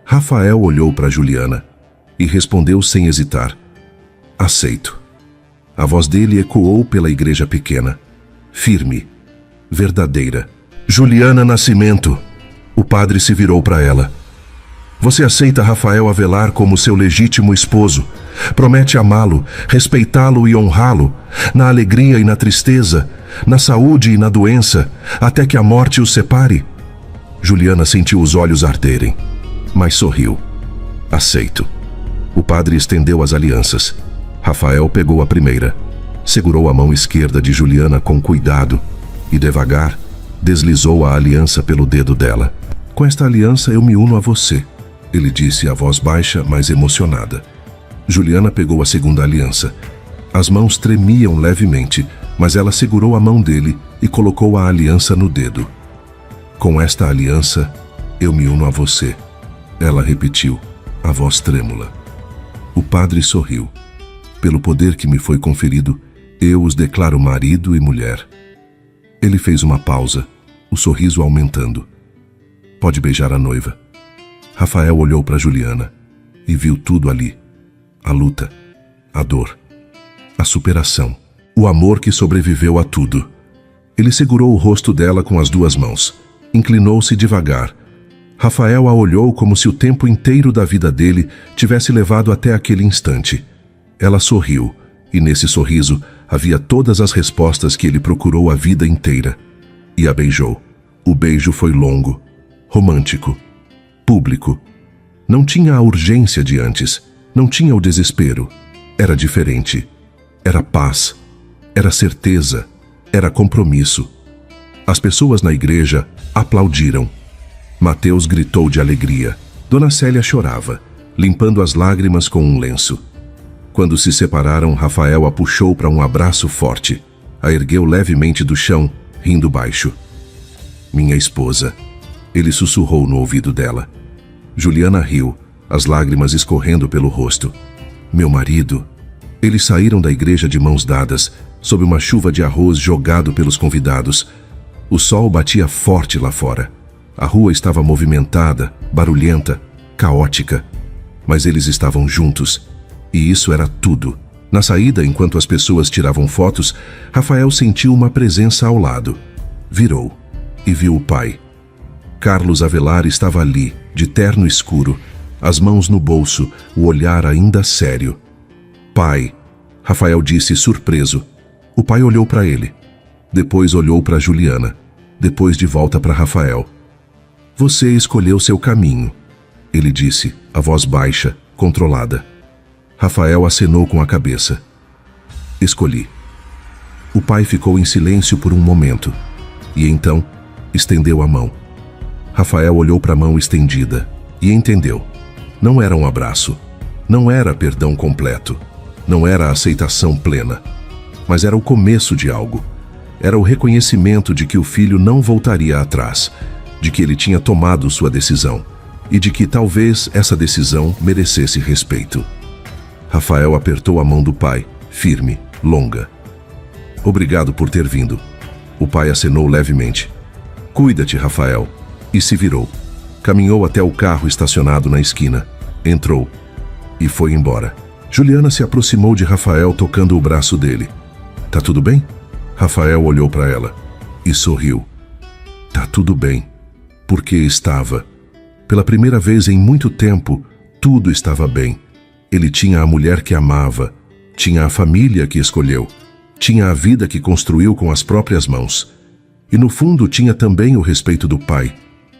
Rafael olhou para Juliana e respondeu sem hesitar. Aceito. A voz dele ecoou pela igreja pequena, firme, verdadeira. Juliana Nascimento. O padre se virou para ela. Você aceita Rafael Avelar como seu legítimo esposo, promete amá-lo, respeitá-lo e honrá-lo, na alegria e na tristeza, na saúde e na doença, até que a morte os separe? Juliana sentiu os olhos arderem, mas sorriu. Aceito. O padre estendeu as alianças. Rafael pegou a primeira, segurou a mão esquerda de Juliana com cuidado e, devagar, deslizou a aliança pelo dedo dela. Com esta aliança eu me uno a você, ele disse a voz baixa, mas emocionada. Juliana pegou a segunda aliança. As mãos tremiam levemente, mas ela segurou a mão dele e colocou a aliança no dedo. Com esta aliança, eu me uno a você, ela repetiu, a voz trêmula. O padre sorriu. Pelo poder que me foi conferido, eu os declaro marido e mulher. Ele fez uma pausa, o sorriso aumentando. Pode beijar a noiva. Rafael olhou para Juliana e viu tudo ali. A luta, a dor, a superação, o amor que sobreviveu a tudo. Ele segurou o rosto dela com as duas mãos. Inclinou-se devagar. Rafael a olhou como se o tempo inteiro da vida dele tivesse levado até aquele instante. Ela sorriu, e nesse sorriso havia todas as respostas que ele procurou a vida inteira. E a beijou. O beijo foi longo, romântico, público. Não tinha a urgência de antes, não tinha o desespero. Era diferente. Era paz, era certeza, era compromisso. As pessoas na igreja aplaudiram. Mateus gritou de alegria. Dona Célia chorava, limpando as lágrimas com um lenço. Quando se separaram, Rafael a puxou para um abraço forte. A ergueu levemente do chão, rindo baixo. Minha esposa, ele sussurrou no ouvido dela. Juliana riu, as lágrimas escorrendo pelo rosto. Meu marido. Eles saíram da igreja de mãos dadas, sob uma chuva de arroz jogado pelos convidados. O sol batia forte lá fora. A rua estava movimentada, barulhenta, caótica. Mas eles estavam juntos. E isso era tudo. Na saída, enquanto as pessoas tiravam fotos, Rafael sentiu uma presença ao lado. Virou e viu o pai. Carlos Avelar estava ali, de terno escuro, as mãos no bolso, o olhar ainda sério. Pai, Rafael disse surpreso. O pai olhou para ele. Depois olhou para Juliana. Depois de volta para Rafael. Você escolheu seu caminho, ele disse, a voz baixa, controlada. Rafael acenou com a cabeça. Escolhi. O pai ficou em silêncio por um momento. E então, estendeu a mão. Rafael olhou para a mão estendida e entendeu. Não era um abraço. Não era perdão completo. Não era aceitação plena. Mas era o começo de algo. Era o reconhecimento de que o filho não voltaria atrás, de que ele tinha tomado sua decisão e de que talvez essa decisão merecesse respeito. Rafael apertou a mão do pai, firme, longa. Obrigado por ter vindo. O pai acenou levemente. Cuida-te, Rafael. E se virou. Caminhou até o carro estacionado na esquina. Entrou. E foi embora. Juliana se aproximou de Rafael tocando o braço dele. Tá tudo bem? Rafael olhou para ela e sorriu. Tá tudo bem. Porque estava. Pela primeira vez em muito tempo, tudo estava bem. Ele tinha a mulher que amava, tinha a família que escolheu, tinha a vida que construiu com as próprias mãos. E no fundo tinha também o respeito do pai.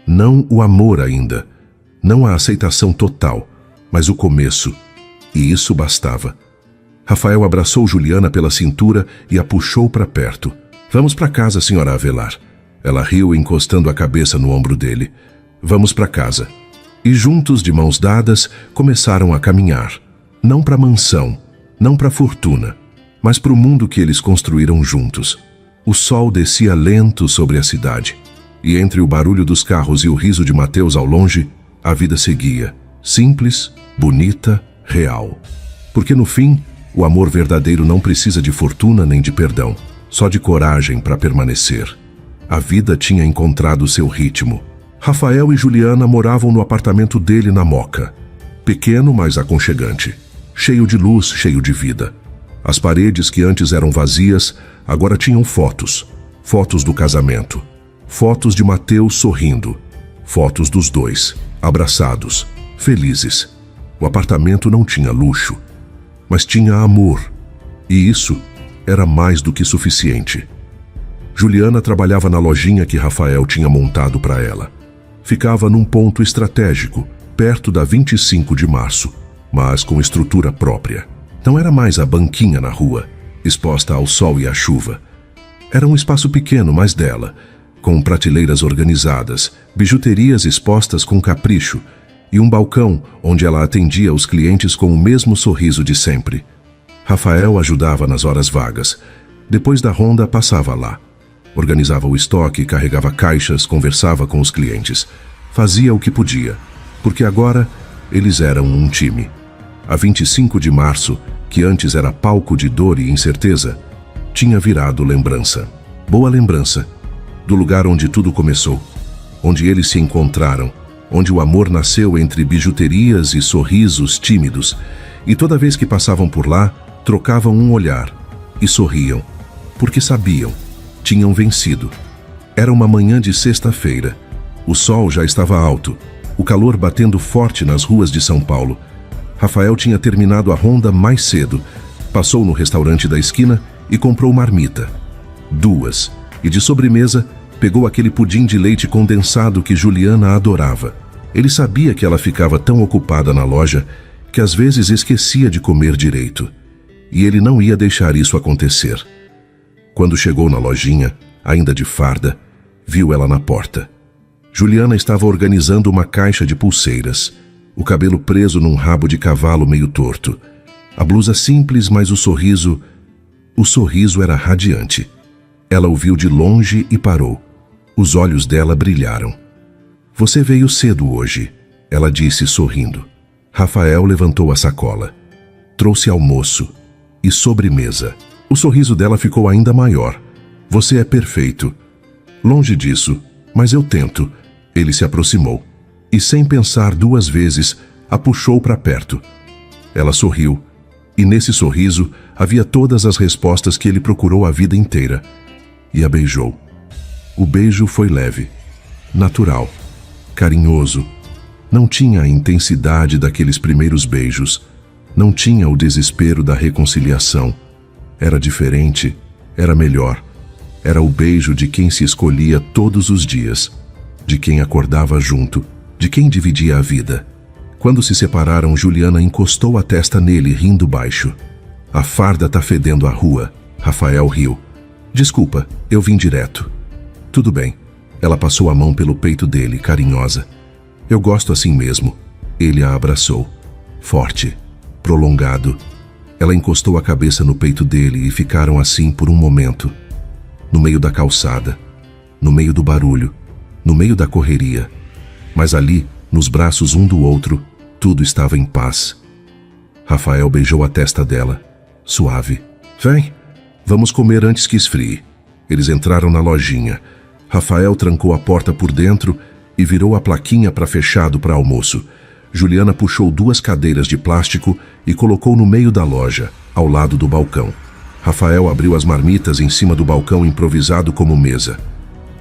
Não o amor ainda, não a aceitação total, mas o começo. E isso bastava. Rafael abraçou Juliana pela cintura e a puxou para perto. Vamos para casa, senhora Avelar. Ela riu, encostando a cabeça no ombro dele. Vamos para casa. E juntos, de mãos dadas, começaram a caminhar. Não para a mansão, não para a fortuna, mas para o mundo que eles construíram juntos. O sol descia lento sobre a cidade. E entre o barulho dos carros e o riso de Mateus ao longe, a vida seguia. Simples, bonita, real. Porque no fim, o amor verdadeiro não precisa de fortuna nem de perdão, só de coragem para permanecer. A vida tinha encontrado seu ritmo. Rafael e Juliana moravam no apartamento dele na Moca. Pequeno, mas aconchegante. Cheio de luz, cheio de vida. As paredes que antes eram vazias, agora tinham fotos. Fotos do casamento. Fotos de Mateus sorrindo. Fotos dos dois, abraçados, felizes. O apartamento não tinha luxo, mas tinha amor. E isso era mais do que suficiente. Juliana trabalhava na lojinha que Rafael tinha montado para ela. Ficava num ponto estratégico, perto da 25 de março, mas com estrutura própria. Não era mais a banquinha na rua, exposta ao sol e à chuva. Era um espaço pequeno, mas dela, com prateleiras organizadas, bijuterias expostas com capricho e um balcão onde ela atendia os clientes com o mesmo sorriso de sempre. Rafael ajudava nas horas vagas. Depois da ronda, passava lá. Organizava o estoque, carregava caixas, conversava com os clientes. Fazia o que podia, porque agora eles eram um time. A 25 de março, que antes era palco de dor e incerteza, tinha virado lembrança. Boa lembrança. Do lugar onde tudo começou. Onde eles se encontraram. Onde o amor nasceu entre bijuterias e sorrisos tímidos. E toda vez que passavam por lá, trocavam um olhar e sorriam. Porque sabiam. Tinham vencido. Era uma manhã de sexta-feira. O sol já estava alto, o calor batendo forte nas ruas de São Paulo. Rafael tinha terminado a ronda mais cedo, passou no restaurante da esquina e comprou marmita. 2. E de sobremesa, pegou aquele pudim de leite condensado que Juliana adorava. Ele sabia que ela ficava tão ocupada na loja que às vezes esquecia de comer direito. E ele não ia deixar isso acontecer. Quando chegou na lojinha, ainda de farda, viu ela na porta. Juliana estava organizando uma caixa de pulseiras, o cabelo preso num rabo de cavalo meio torto. A blusa simples, mas o sorriso era radiante. Ela o viu de longe e parou. Os olhos dela brilharam. Você veio cedo hoje, ela disse sorrindo. Rafael levantou a sacola. Trouxe almoço e sobremesa. O sorriso dela ficou ainda maior. Você é perfeito. Longe disso, mas eu tento. Ele se aproximou e, sem pensar duas vezes, a puxou para perto. Ela sorriu, e nesse sorriso havia todas as respostas que ele procurou a vida inteira. E a beijou. O beijo foi leve, natural, carinhoso. Não tinha a intensidade daqueles primeiros beijos. Não tinha o desespero da reconciliação. Era diferente, era melhor. Era o beijo de quem se escolhia todos os dias, de quem acordava junto, de quem dividia a vida. Quando se separaram, Juliana encostou a testa nele, rindo baixo. A farda tá fedendo a rua. Rafael riu. Desculpa, eu vim direto. Tudo bem. Ela passou a mão pelo peito dele, carinhosa. Eu gosto assim mesmo. Ele a abraçou. Forte, prolongado. Ela encostou a cabeça no peito dele e ficaram assim por um momento. No meio da calçada, no meio do barulho, no meio da correria. Mas ali, nos braços um do outro, tudo estava em paz. Rafael beijou a testa dela, suave. Vem, vamos comer antes que esfrie. Eles entraram na lojinha. Rafael trancou a porta por dentro e virou a plaquinha para fechado para almoço. Juliana puxou 2 cadeiras de plástico e colocou no meio da loja, ao lado do balcão. Rafael abriu as marmitas em cima do balcão improvisado como mesa.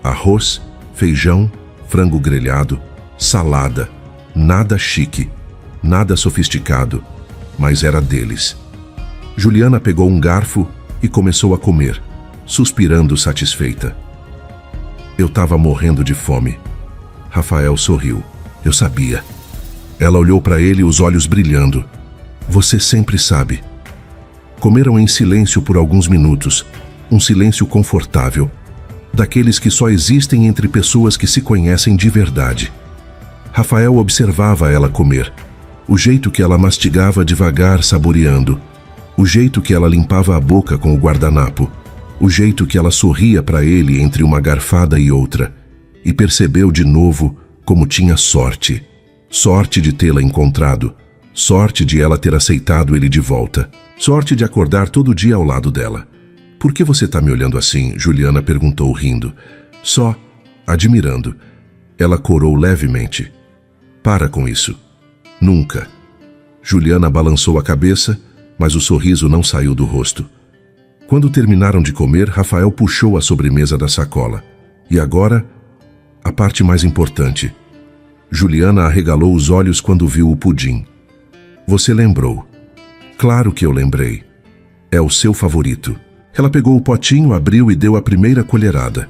Arroz, feijão, frango grelhado, salada. Nada chique, nada sofisticado, mas era deles. Juliana pegou um garfo e começou a comer, suspirando satisfeita. Eu estava morrendo de fome. Rafael sorriu. Eu sabia. Ela olhou para ele, os olhos brilhando. Você sempre sabe. Comeram em silêncio por alguns minutos, um silêncio confortável, daqueles que só existem entre pessoas que se conhecem de verdade. Rafael observava ela comer, o jeito que ela mastigava devagar, saboreando, o jeito que ela limpava a boca com o guardanapo, o jeito que ela sorria para ele entre uma garfada e outra, e percebeu de novo como tinha sorte. Sorte de tê-la encontrado, sorte de ela ter aceitado ele de volta, sorte de acordar todo dia ao lado dela. Por que você está me olhando assim? Juliana perguntou rindo. Só, admirando. Ela corou levemente. Para com isso. Nunca. Juliana balançou a cabeça, mas o sorriso não saiu do rosto. Quando terminaram de comer, Rafael puxou a sobremesa da sacola. E agora, a parte mais importante. Juliana arregalou os olhos quando viu o pudim. Você lembrou. Claro que eu lembrei. É o seu favorito. Ela pegou o potinho, abriu e deu a primeira colherada.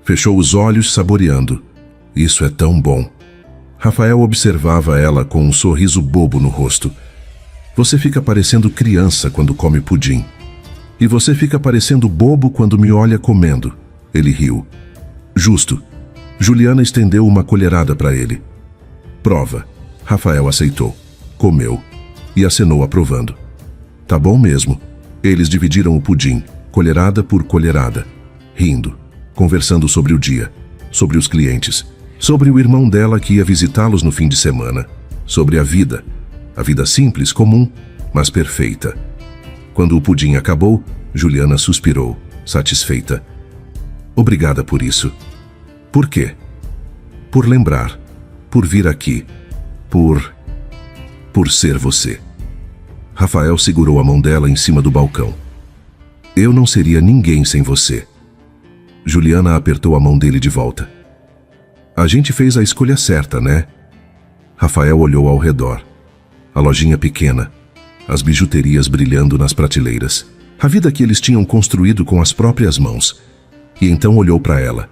Fechou os olhos, saboreando. Isso é tão bom. Rafael observava ela com um sorriso bobo no rosto. Você fica parecendo criança quando come pudim. E você fica parecendo bobo quando me olha comendo. Ele riu. Justo. Juliana estendeu uma colherada para ele. Prova. Rafael aceitou. Comeu. E acenou aprovando. Tá bom mesmo. Eles dividiram o pudim, colherada por colherada, rindo, conversando sobre o dia, sobre os clientes, sobre o irmão dela que ia visitá-los no fim de semana, sobre a vida simples, comum, mas perfeita. Quando o pudim acabou, Juliana suspirou, satisfeita. Obrigada por isso. Por quê? Por lembrar, por vir aqui, por ser você. Rafael segurou a mão dela em cima do balcão. Eu não seria ninguém sem você. Juliana apertou a mão dele de volta. A gente fez a escolha certa, né? Rafael olhou ao redor. A lojinha pequena, as bijuterias brilhando nas prateleiras, a vida que eles tinham construído com as próprias mãos. E então olhou para ela,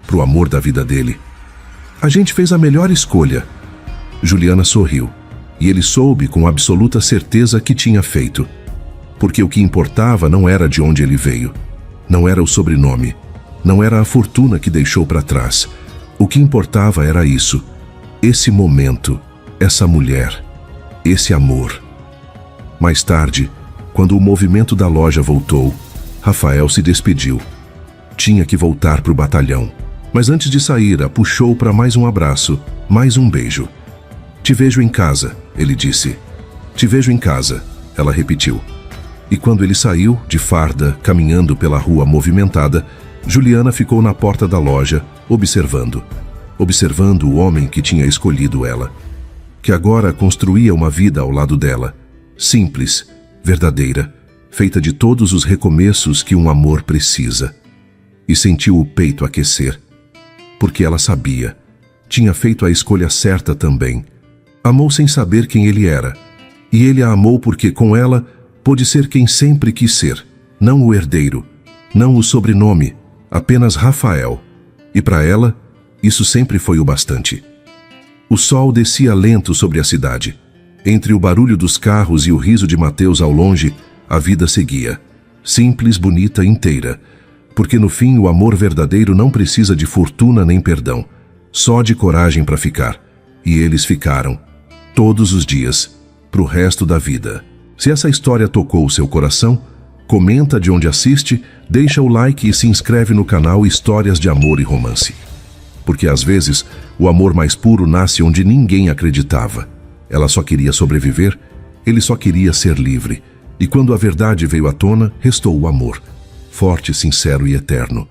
pro amor da vida dele. A gente fez a melhor escolha. Juliana sorriu, e ele soube com absoluta certeza que tinha feito. Porque o que importava não era de onde ele veio, não era o sobrenome, não era a fortuna que deixou para trás. O que importava era isso, esse momento, essa mulher, esse amor. Mais tarde, quando o movimento da loja voltou, Rafael se despediu. Tinha que voltar para o batalhão, mas antes de sair, a puxou para mais um abraço, mais um beijo. Te vejo em casa, ele disse. Te vejo em casa, ela repetiu. E quando ele saiu, de farda, caminhando pela rua movimentada, Juliana ficou na porta da loja, observando o homem que tinha escolhido ela, que agora construía uma vida ao lado dela, simples, verdadeira, feita de todos os recomeços que um amor precisa. E sentiu o peito aquecer, porque ela sabia, tinha feito a escolha certa também. Amou sem saber quem ele era, e ele a amou porque com ela pôde ser quem sempre quis ser, não o herdeiro, não o sobrenome, apenas Rafael. E para ela, isso sempre foi o bastante. O sol descia lento sobre a cidade. Entre o barulho dos carros e o riso de Mateus ao longe, a vida seguia, simples, bonita, inteira, porque no fim o amor verdadeiro não precisa de fortuna nem perdão, só de coragem para ficar. E eles ficaram, todos os dias, pro resto da vida. Se essa história tocou o seu coração, comenta de onde assiste, deixa o like e se inscreve no canal Histórias de Amor e Romance. Porque às vezes, o amor mais puro nasce onde ninguém acreditava. Ela só queria sobreviver, ele só queria ser livre. E quando a verdade veio à tona, restou o amor, forte, sincero e eterno.